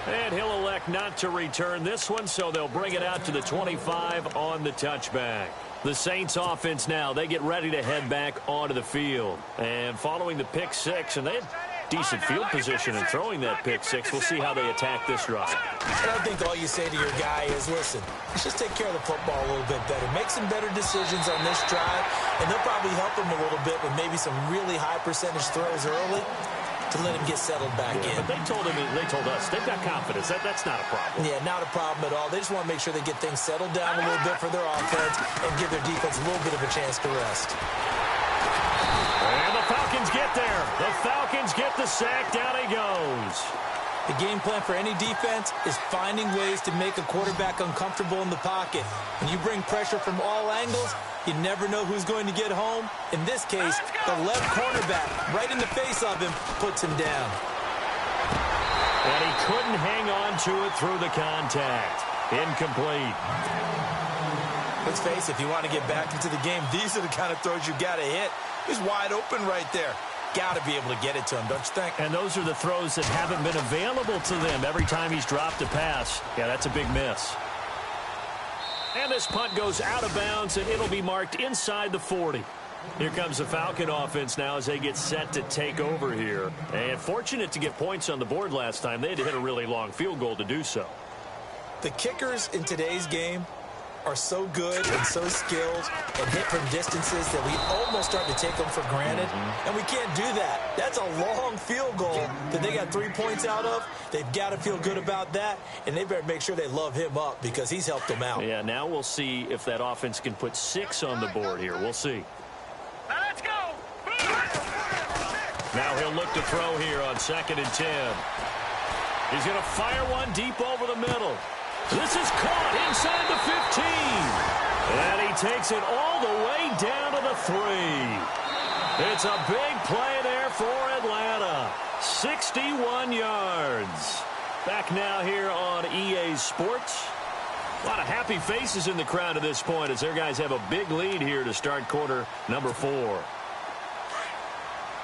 And he'll elect not to return this one, so they'll bring it out to the 25 on the touchback. The Saints offense now, they get ready to head back onto the field. And following the pick 6, and they had decent field position in throwing that pick 6. We'll see how they attack this drive. And I think all you say to your guy is, listen, let's just take care of the football a little bit better. Make some better decisions on this drive, and they'll probably help him a little bit with maybe some really high percentage throws early to let him get settled back in. But they told us, they've got confidence. That's not a problem. Yeah, not a problem at all. They just want to make sure they get things settled down a little bit for their offense and give their defense a little bit of a chance to rest. And the Falcons get there. The Falcons get the sack. Down he goes. The game plan for any defense is finding ways to make a quarterback uncomfortable in the pocket. When you bring pressure from all angles, you never know who's going to get home. In this case, the left cornerback, right in the face of him, puts him down. And he couldn't hang on to it through the contact. Incomplete. Let's face it, if you want to get back into the game, these are the kind of throws you got to hit. He's wide open right there. Got to be able to get it to him, don't you think? And those are the throws that haven't been available to them every time he's dropped a pass. Yeah, that's a big miss. And this punt goes out of bounds, and it'll be marked inside the 40. Here comes the Falcon offense now as they get set to take over here. And fortunate to get points on the board last time. They had to hit a really long field goal to do so. The kickers in today's game are so good and so skilled and hit from distances that we almost start to take them for granted. And we can't do that. That's a long field goal that they got 3 points out of. They've got to feel good about that, and they better make sure they love him up because he's helped them out. Yeah, now we'll see if that offense can put 6 on the board here. We'll see. Let's go. Now he'll look to throw here on 2nd and 10. He's going to fire one deep over the middle. This is caught inside the 15. And he takes it all the way down to the 3. It's a big play there for Atlanta. 61 yards. Back now here on EA Sports. A lot of happy faces in the crowd at this point as their guys have a big lead here to start quarter number 4.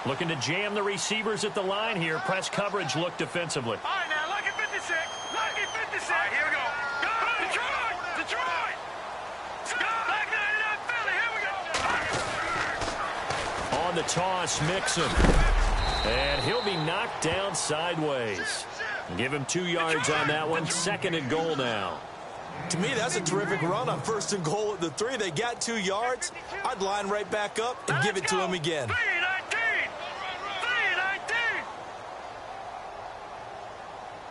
Looking to jam the receivers at the line here. Press coverage look defensively. All right, now, lucky 56. Lucky 56. All right, here we go. Go, Detroit. Detroit. Go, back 99 Philly. Here we go. On the toss, Mixon. And he'll be knocked down sideways. Give him 2 yards on that one. 2nd and goal now. To me, that's a terrific run on 1st and goal at the 3. They got 2 yards. I'd line right back up and give it to him again. 3-19. 3-19.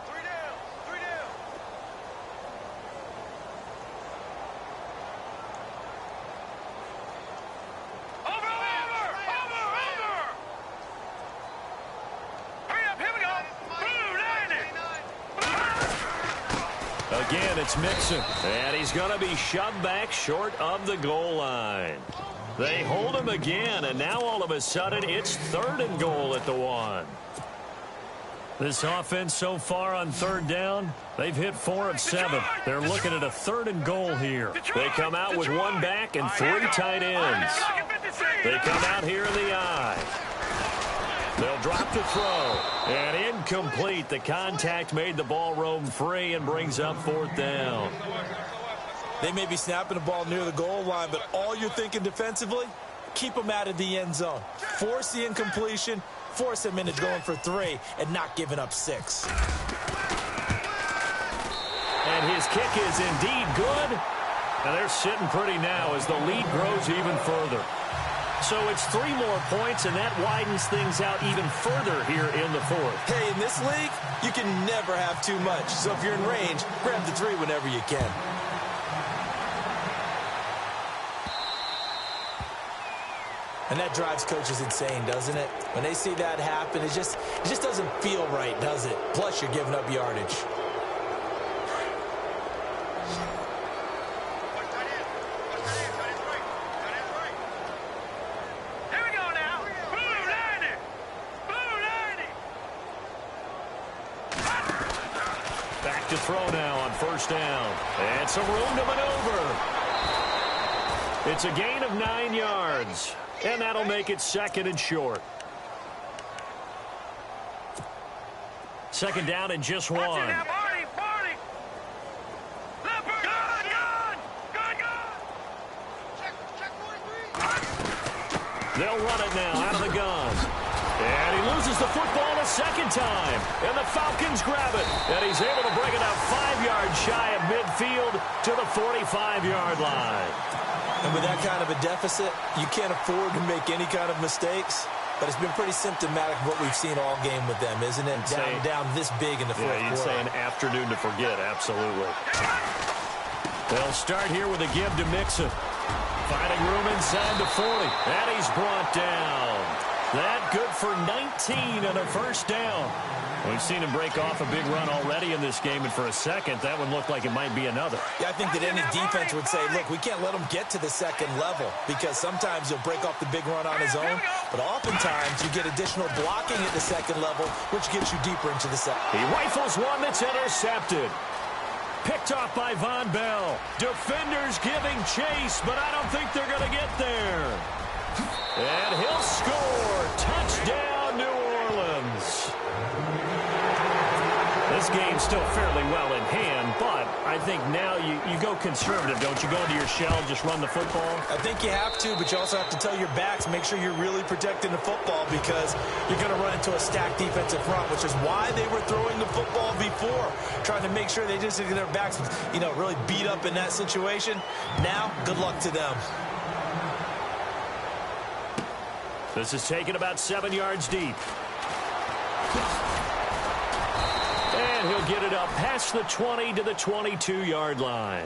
3 down. 3 down. Over. Hurry up, here we go. Blue 90. Again, it's Mixon. And he's going to be shoved back short of the goal line. They hold him again, and now all of a sudden it's 3rd and goal at the 1. This offense so far on 3rd down, they've hit 4 of 7. They're looking at a 3rd and goal here. They come out with 1 back and 3 tight ends. They come out here in the I. They'll drop the throw. And incomplete. The contact made the ball roam free and brings up 4th down. They may be snapping the ball near the goal line, but all you're thinking defensively, keep them out of the end zone. Force the incompletion, force them into going for 3, and not giving up 6. And his kick is indeed good. And they're sitting pretty now as the lead grows even further. So it's 3 more points, and that widens things out even further here in the 4th. Hey, in this league, you can never have too much. So if you're in range, grab the 3 whenever you can. And that drives coaches insane, doesn't it? When they see that happen, it just doesn't feel right, does it? Plus, you're giving up yardage. Here we go now. Blue 90. Blue 90. Back to throw now on 1st down. And some room to maneuver. It's a gain of 9 yards. And that'll make it 2nd and short. 2nd down and just 1. Watch it now, Marty. Leopard. Gun. Check 43. They'll run it now out of the gun. And he loses the football a 2nd time. And the Falcons grab it. And he's able to bring it out 5 yards shy of midfield to the 45-yard line. And with that kind of a deficit, you can't afford to make any kind of mistakes. But it's been pretty symptomatic of what we've seen all game with them, isn't it? Down this big in the 4th quarter. Yeah, you'd say an afternoon to forget, absolutely. They'll start here with a give to Mixon. Finding room inside the 40. And he's brought down. That good for 19 and a first down. We've seen him break off a big run already in this game, and for a second, that one looked like it might be another. Yeah, I think that any defense would say, look, we can't let him get to the second level because sometimes he'll break off the big run on his own, but oftentimes you get additional blocking at the second level, which gets you deeper into the second. He rifles one that's intercepted. Picked off by Von Bell. Defenders giving chase, but I don't think they're going to get there. And he'll score. Touchdown, New Orleans. This game's still fairly well in hand, but I think now you go conservative, don't you? Go into your shell, just run the football? I think you have to, but you also have to tell your backs, make sure you're really protecting the football because you're going to run into a stacked defensive front, which is why they were throwing the football before, trying to make sure they just get their backs, really beat up in that situation. Now, good luck to them. This is taken about 7 yards deep. And he'll get it up past the 20 to the 22-yard line.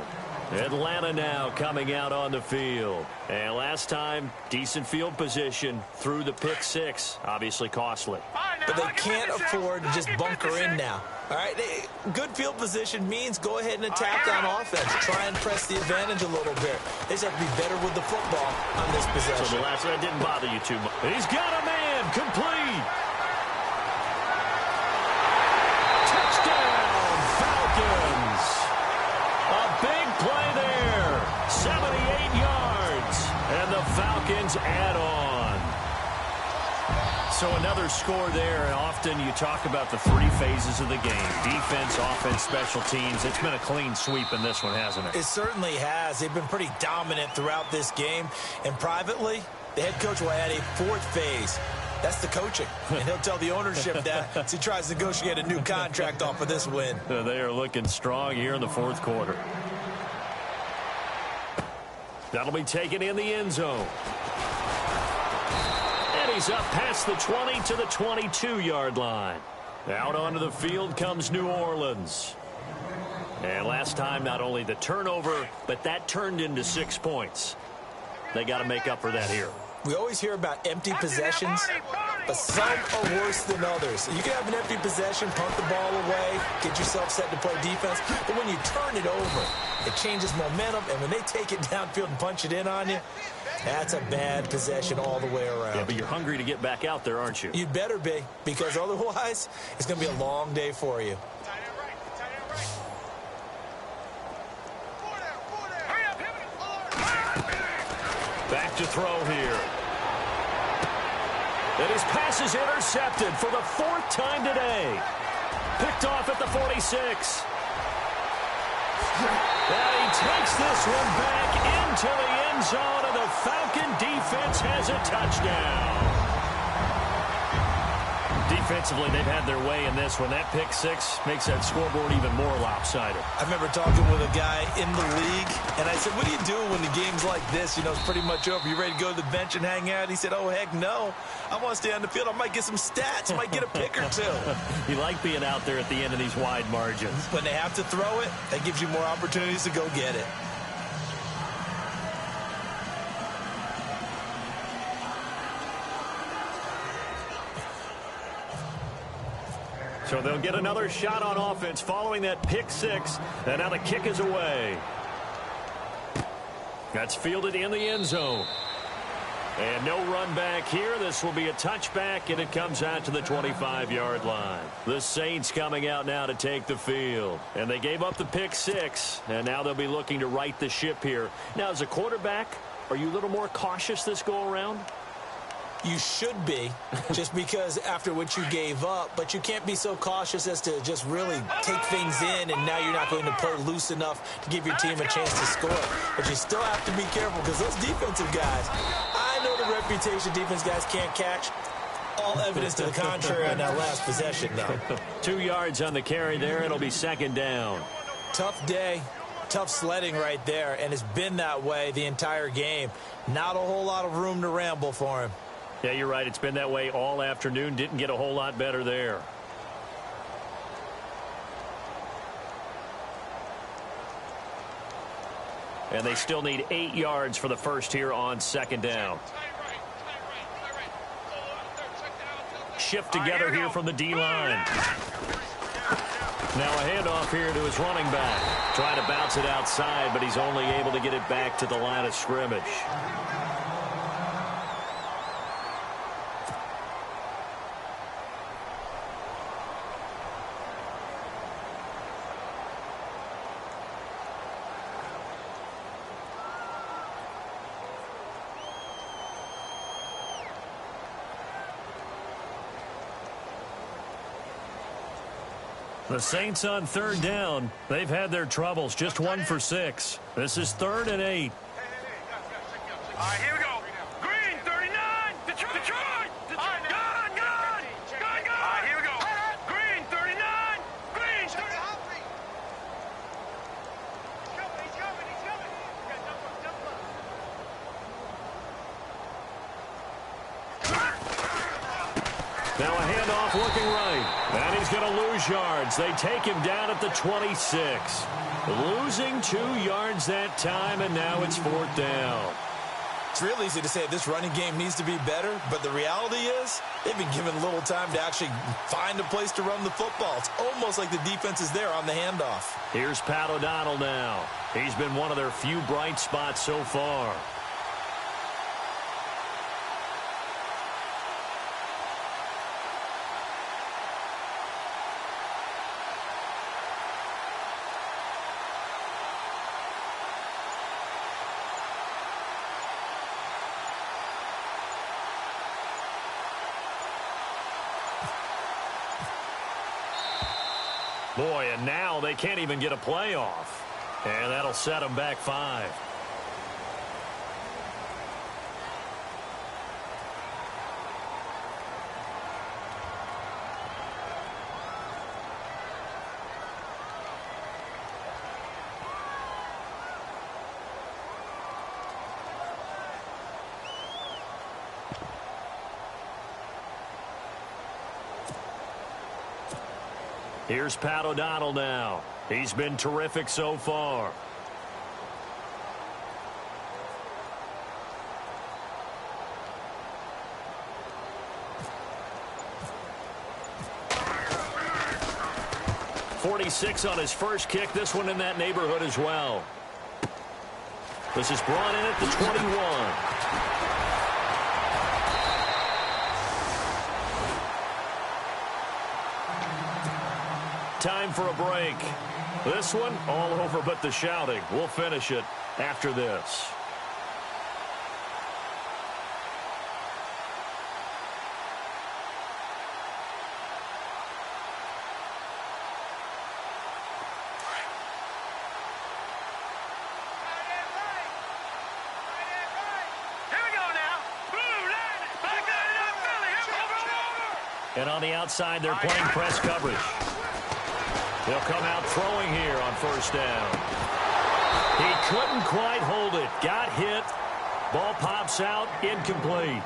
Atlanta now coming out on the field. And last time, decent field position through the pick six. Obviously costly. But they can't afford to just bunker in now. All right, good field position means go ahead and attack on offense. Try and press the advantage a little bit. They just have to be better with the football on this possession. So the last one didn't bother you too much. He's got a man, complete. Touchdown, Falcons. A big play there. 78 yards. And the Falcons add on. So another score there, and often you talk about the three phases of the game. Defense, offense, special teams. It's been a clean sweep in this one, hasn't it? It certainly has. They've been pretty dominant throughout this game. And privately, the head coach will add a fourth phase. That's the coaching. And he'll tell the ownership that as he tries to negotiate a new contract off of this win. They are looking strong here in the fourth quarter. That'll be taken in the end zone. And he's up past the 20 to the 22-yard line. Out onto the field comes New Orleans. And last time, not only the turnover, but that turned into 6 points. They got to make up for that here. We always hear about empty possessions, but some are worse than others. You can have an empty possession, punt the ball away, get yourself set to play defense, but when you turn it over, it changes momentum, and when they take it downfield and punch it in on you, that's a bad possession all the way around. Yeah, but you're hungry to get back out there, aren't you? You'd better be, because otherwise, it's going to be a long day for you. Back to throw here. And his pass is intercepted for the 4th time today. Picked off at the 46. And he takes this one back into the end zone, and the Falcon defense has a touchdown. Defensively, they've had their way in this one. That pick six makes that scoreboard even more lopsided. I remember talking with a guy in the league, and I said, what do you do when the game's like this? You know, it's pretty much over. You ready to go to the bench and hang out? He said, oh, heck no. I want to stay on the field. I might get some stats. I might get a pick or two. You like being out there at the end of these wide margins. When they have to throw it, that gives you more opportunities to go get it. So they'll get another shot on offense following that pick six. And now the kick is away. That's fielded in the end zone. And no run back here. This will be a touchback, and it comes out to the 25-yard line. The Saints coming out now to take the field. And they gave up the pick six, and now they'll be looking to right the ship here. Now, as a quarterback, are you a little more cautious this go-around? You should be, just because after what you gave up, but you can't be so cautious as to just really take things in, and now you're not going to pull loose enough to give your team a chance to score. But you still have to be careful, because those defensive guys, I know the reputation defense guys can't catch. All evidence to the contrary on that last possession, though. 2 yards on the carry there. It'll be second down. Tough day. Tough sledding right there, and it's been that way the entire game. Not a whole lot of room to ramble for him. Yeah, you're right. It's been that way all afternoon. Didn't get a whole lot better there. And they still need 8 yards for the first here on second down. shift together here from the D-line. Now a handoff here to his running back. Trying to bounce it outside, but he's only able to get it back to the line of scrimmage. The Saints on third down. They've had their troubles. Just 1 for 6. This is 3rd and 8. All right, here we go. Green, 39. Detroit. Gone. All right, here we go. Green, 39. Green, 39. He's coming. Now a handoff looking right. And he's going to lose yards. They take him down at the 26. Losing 2 yards that time, and now it's 4th down. It's real easy to say this running game needs to be better, but the reality is they've been given little time to actually find a place to run the football. It's almost like the defense is there on the handoff. Here's Pat O'Donnell now. He's been one of their few bright spots so far. Boy, and now they can't even get a play off. And that'll set them back 5. Here's Pat O'Donnell now. He's been terrific so far. .46 on his first kick. This one in that neighborhood as well. This is brought in at the 21. Time for a break. This one all over but the shouting. We'll finish it after this. And on the outside, they're playing press coverage. They'll come out throwing here on 1st down. He couldn't quite hold it. Got hit. Ball pops out. Incomplete.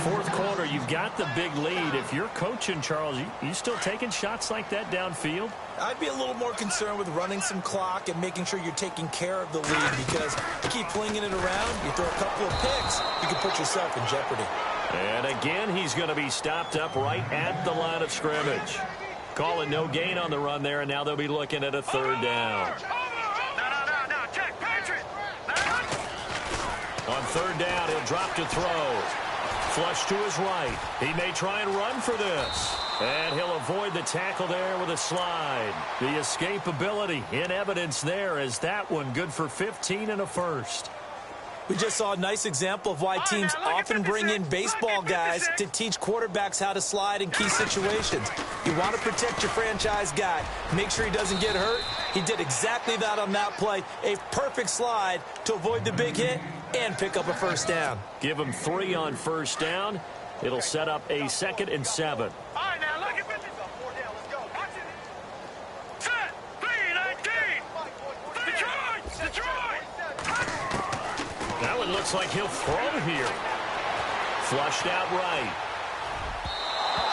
4th quarter, you've got the big lead. If you're coaching, Charles, you still taking shots like that downfield? I'd be a little more concerned with running some clock and making sure you're taking care of the lead, because you keep flinging it around, you throw a couple of picks, you can put yourself in jeopardy. And again, he's going to be stopped up right at the line of scrimmage. Calling no gain on the run there, and now they'll be looking at a 3rd down. On 3rd down, he'll drop to throw. Flush to his right. He may try and run for this. And he'll avoid the tackle there with a slide. The escapability in evidence there as that one good for 15 and a first. We just saw a nice example of why teams often bring in baseball guys to teach quarterbacks how to slide in key situations. You want to protect your franchise guy. Make sure he doesn't get hurt. He did exactly that on that play. A perfect slide to avoid the big hit and pick up a 1st down. Give him 3 on 1st down. It'll set up a 2nd and 7. All right, now look at this. 4 down. Let's go. Watch it. Set. 3-19. Detroit. That one looks like he'll throw here. Flushed out right.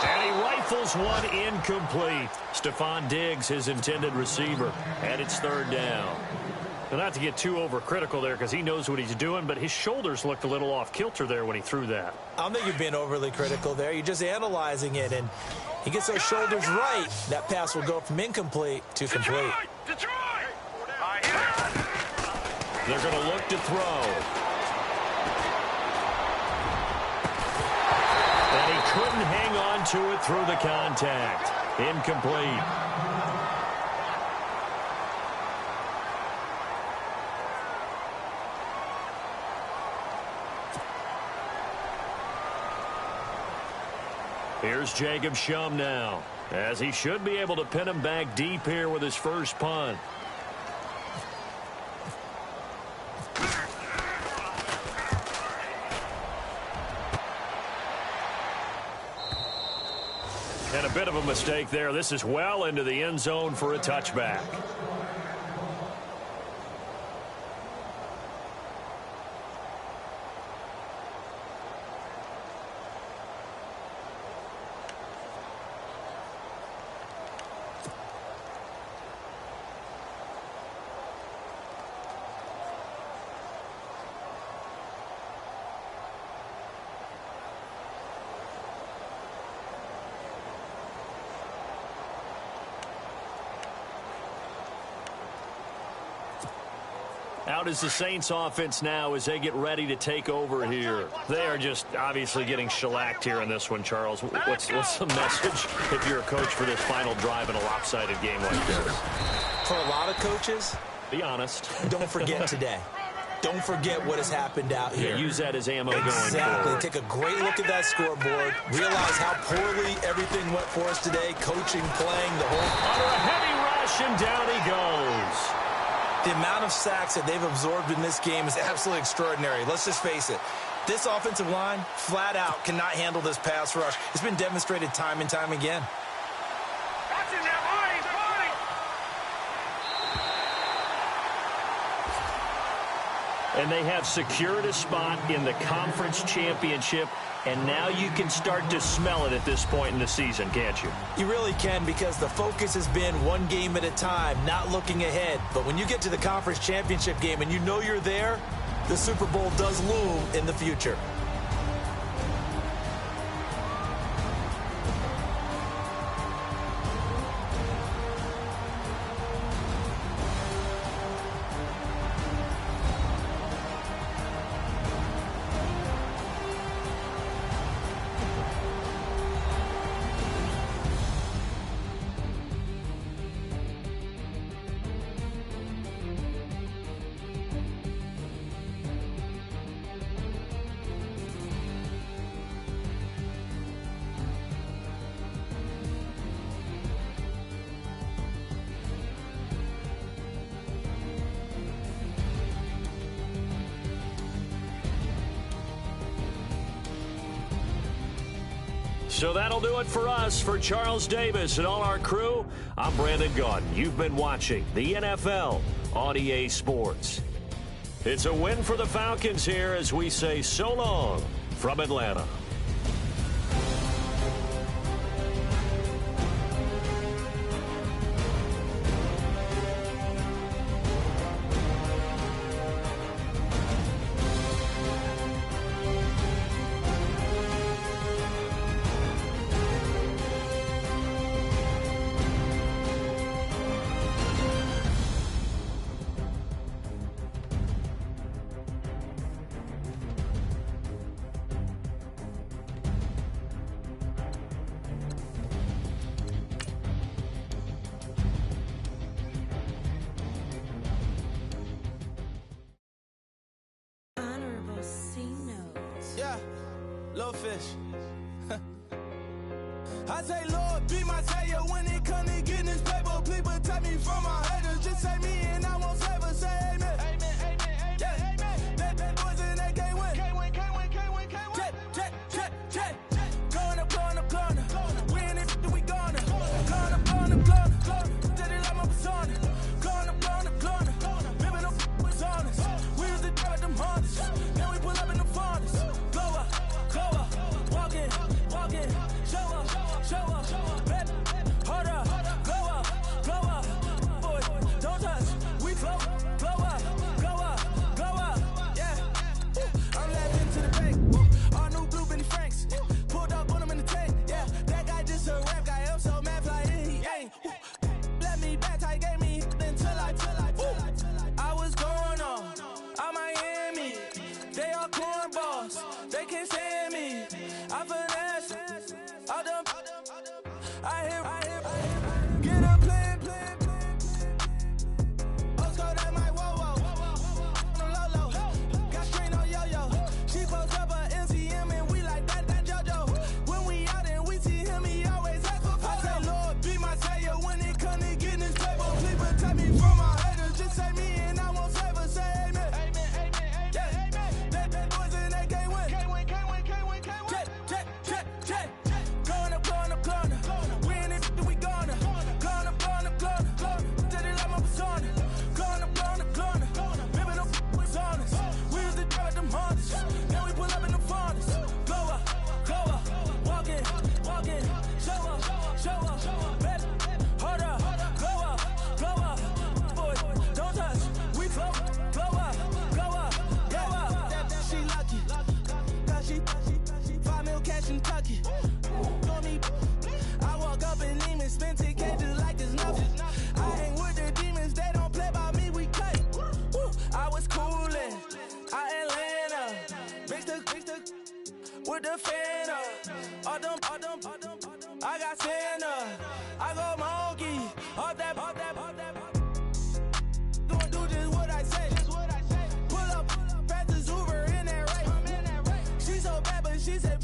And he rifles one incomplete. Stephon Diggs, his intended receiver. And it's 3rd down. Not to get too overcritical there because he knows what he's doing, but his shoulders looked a little off kilter there when he threw that. I don't think you're being overly critical there. You're just analyzing it, and he gets those shoulders right. That pass will go from incomplete to complete. Detroit! They're going to look to throw. And he couldn't hang on to it through the contact. Incomplete. Here's Jacob Shum now, as he should be able to pin him back deep here with his first punt. And a bit of a mistake there. This is well into the end zone for a touchback. Out is the Saints offense now as they get ready to take over here. They are just obviously getting shellacked here in this one, Charles. What's the message if you're a coach for this final drive in a lopsided game like this? For a lot of coaches, be honest. Don't forget today. Don't forget what has happened out here. Yeah, use that as ammo going forward. Exactly. Take a great look at that scoreboard. Realize how poorly everything went for us today. Coaching, playing, the whole... Under a heavy rush, and down he goes. The amount of sacks that they've absorbed in this game is absolutely extraordinary. Let's just face it. This offensive line, flat out, cannot handle this pass rush. It's been demonstrated time and time again. That's in there, boys, boys! And they have secured a spot in the conference championship, and now you can start to smell it at this point in the season, can't you? You really can, because the focus has been one game at a time, not looking ahead. But when you get to the conference championship game and you know you're there, the Super Bowl does loom in the future. So that'll do it for us. For Charles Davis and all our crew, I'm Brandon Gaudin. You've been watching the NFL on EA Sports. It's a win for the Falcons here as we say so long from Atlanta. Yeah, little fish. I say, Lord, be my savior when it come to getting this paper. Please protect me from my haters. Just say me and I won't save her. Say amen. Amen, amen, amen, yeah. Amen. That boys and they can't win. Can't win, can't win, can't win, can't win. Check. Going up. We in it, we gonna. Going up. Did it like my persona. Going up. Ripping up was honest. We was the drug them hunters. Then we pull up in the furnace. Go up. Walk in. Show up. Baby, hold up. Go up. with the fan up. I got Santa. I go monkey. Off that. Gonna do just what I say. Pull up, fast Uber in that race. She so bad, but she said.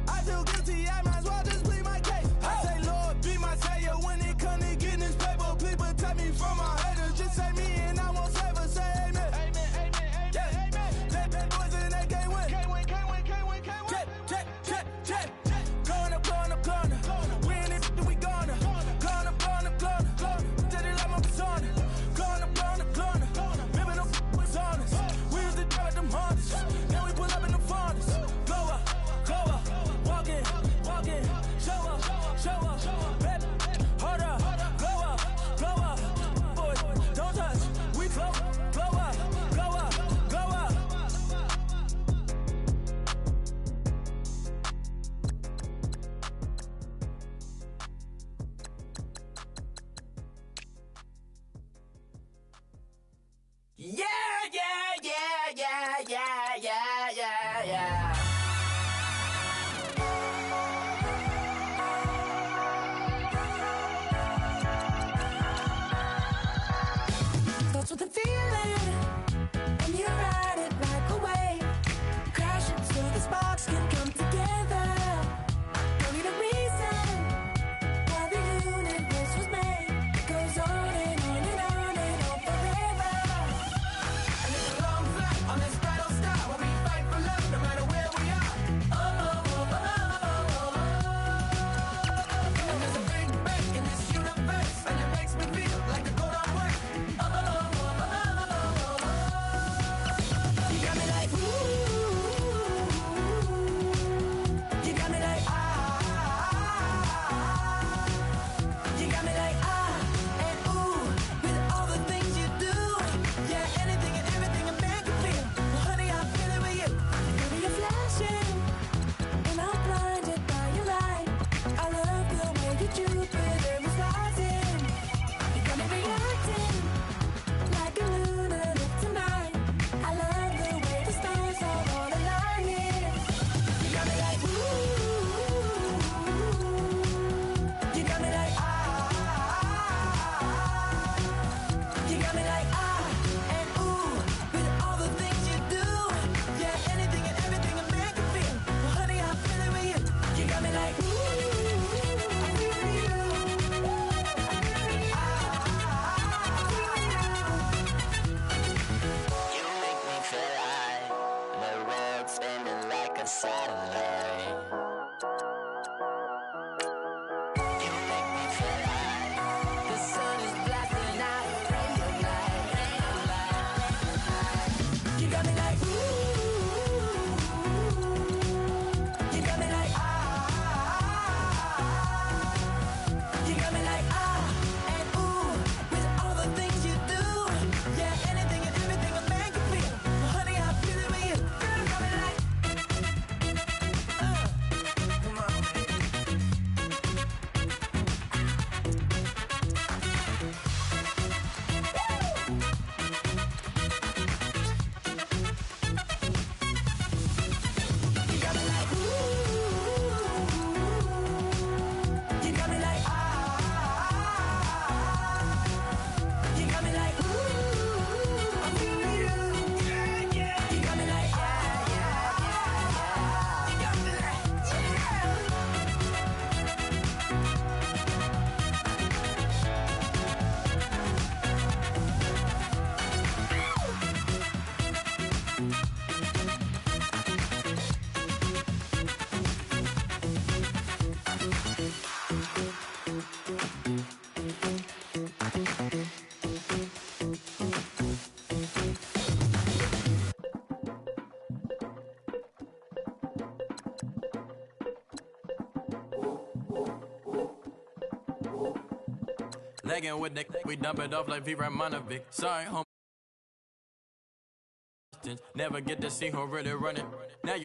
I feel guilty, I might as well just plead my case. I say, Lord, be my savior when it come to getting this paper. Please protect me from my haters. Just say me and I won't save her. Say amen. That boys and they can't win. Check. Going up. We in it, we gonna. Going up. Tell it like my persona. Going up. Ripping up was honest. We used to drive them Hondas. Now we pull up in the Fondas. Go up. Walking. Show up. Baby, hold up. Go up. Boys, don't touch. We flow up. Yeah. Starts with a feeling, and you ride it like a wave. Crashing so the sparks can come together. Don't need a reason why the universe was made. It goes on and on and on and on forever. And it's a long flight on this battle star where we fight for love no matter where we are. And there's a big break in this universe, and it makes me feel like the gold I work. You got me like, ooh. You got me like, ah. You got me like, ah, and ooh. With all the things you do. Yeah, anything and everything a man can feel. Well, honey, I'm feeling with you. Baby, you're flashing, and I'm blinded by your light. I love the way you Jupiter is rising. You got me reacting like a lunatic tonight. I love the way the stars are all aligning. You got me like, ooh. You got me like, ah. You got me like, ah, and ooh. With all the things you do. Yeah, anything and everything a man can feel. Well, honey, I'm feeling with you. You got me like, ooh. I'm feeling you. You make me feel like the world's spinning like a satellite. You make me feel like the sun is blasting out a ray of light. You got me like, ooh. You got me like, ah. You got me like, ah, and ooh. With all the things you do. Yeah, anything and everything a man can feel. Well, honey, I'm feeling with you. Girl, you got me like, Come on, baby. you got me like, ooh. You got me like, ah. You got me like, ooh. I'm feeling you. You got me like, ah. You got me like, Legging with Nick, we dump it off like V. Ramanovic. Sorry, home. Never get to see who really running. Now you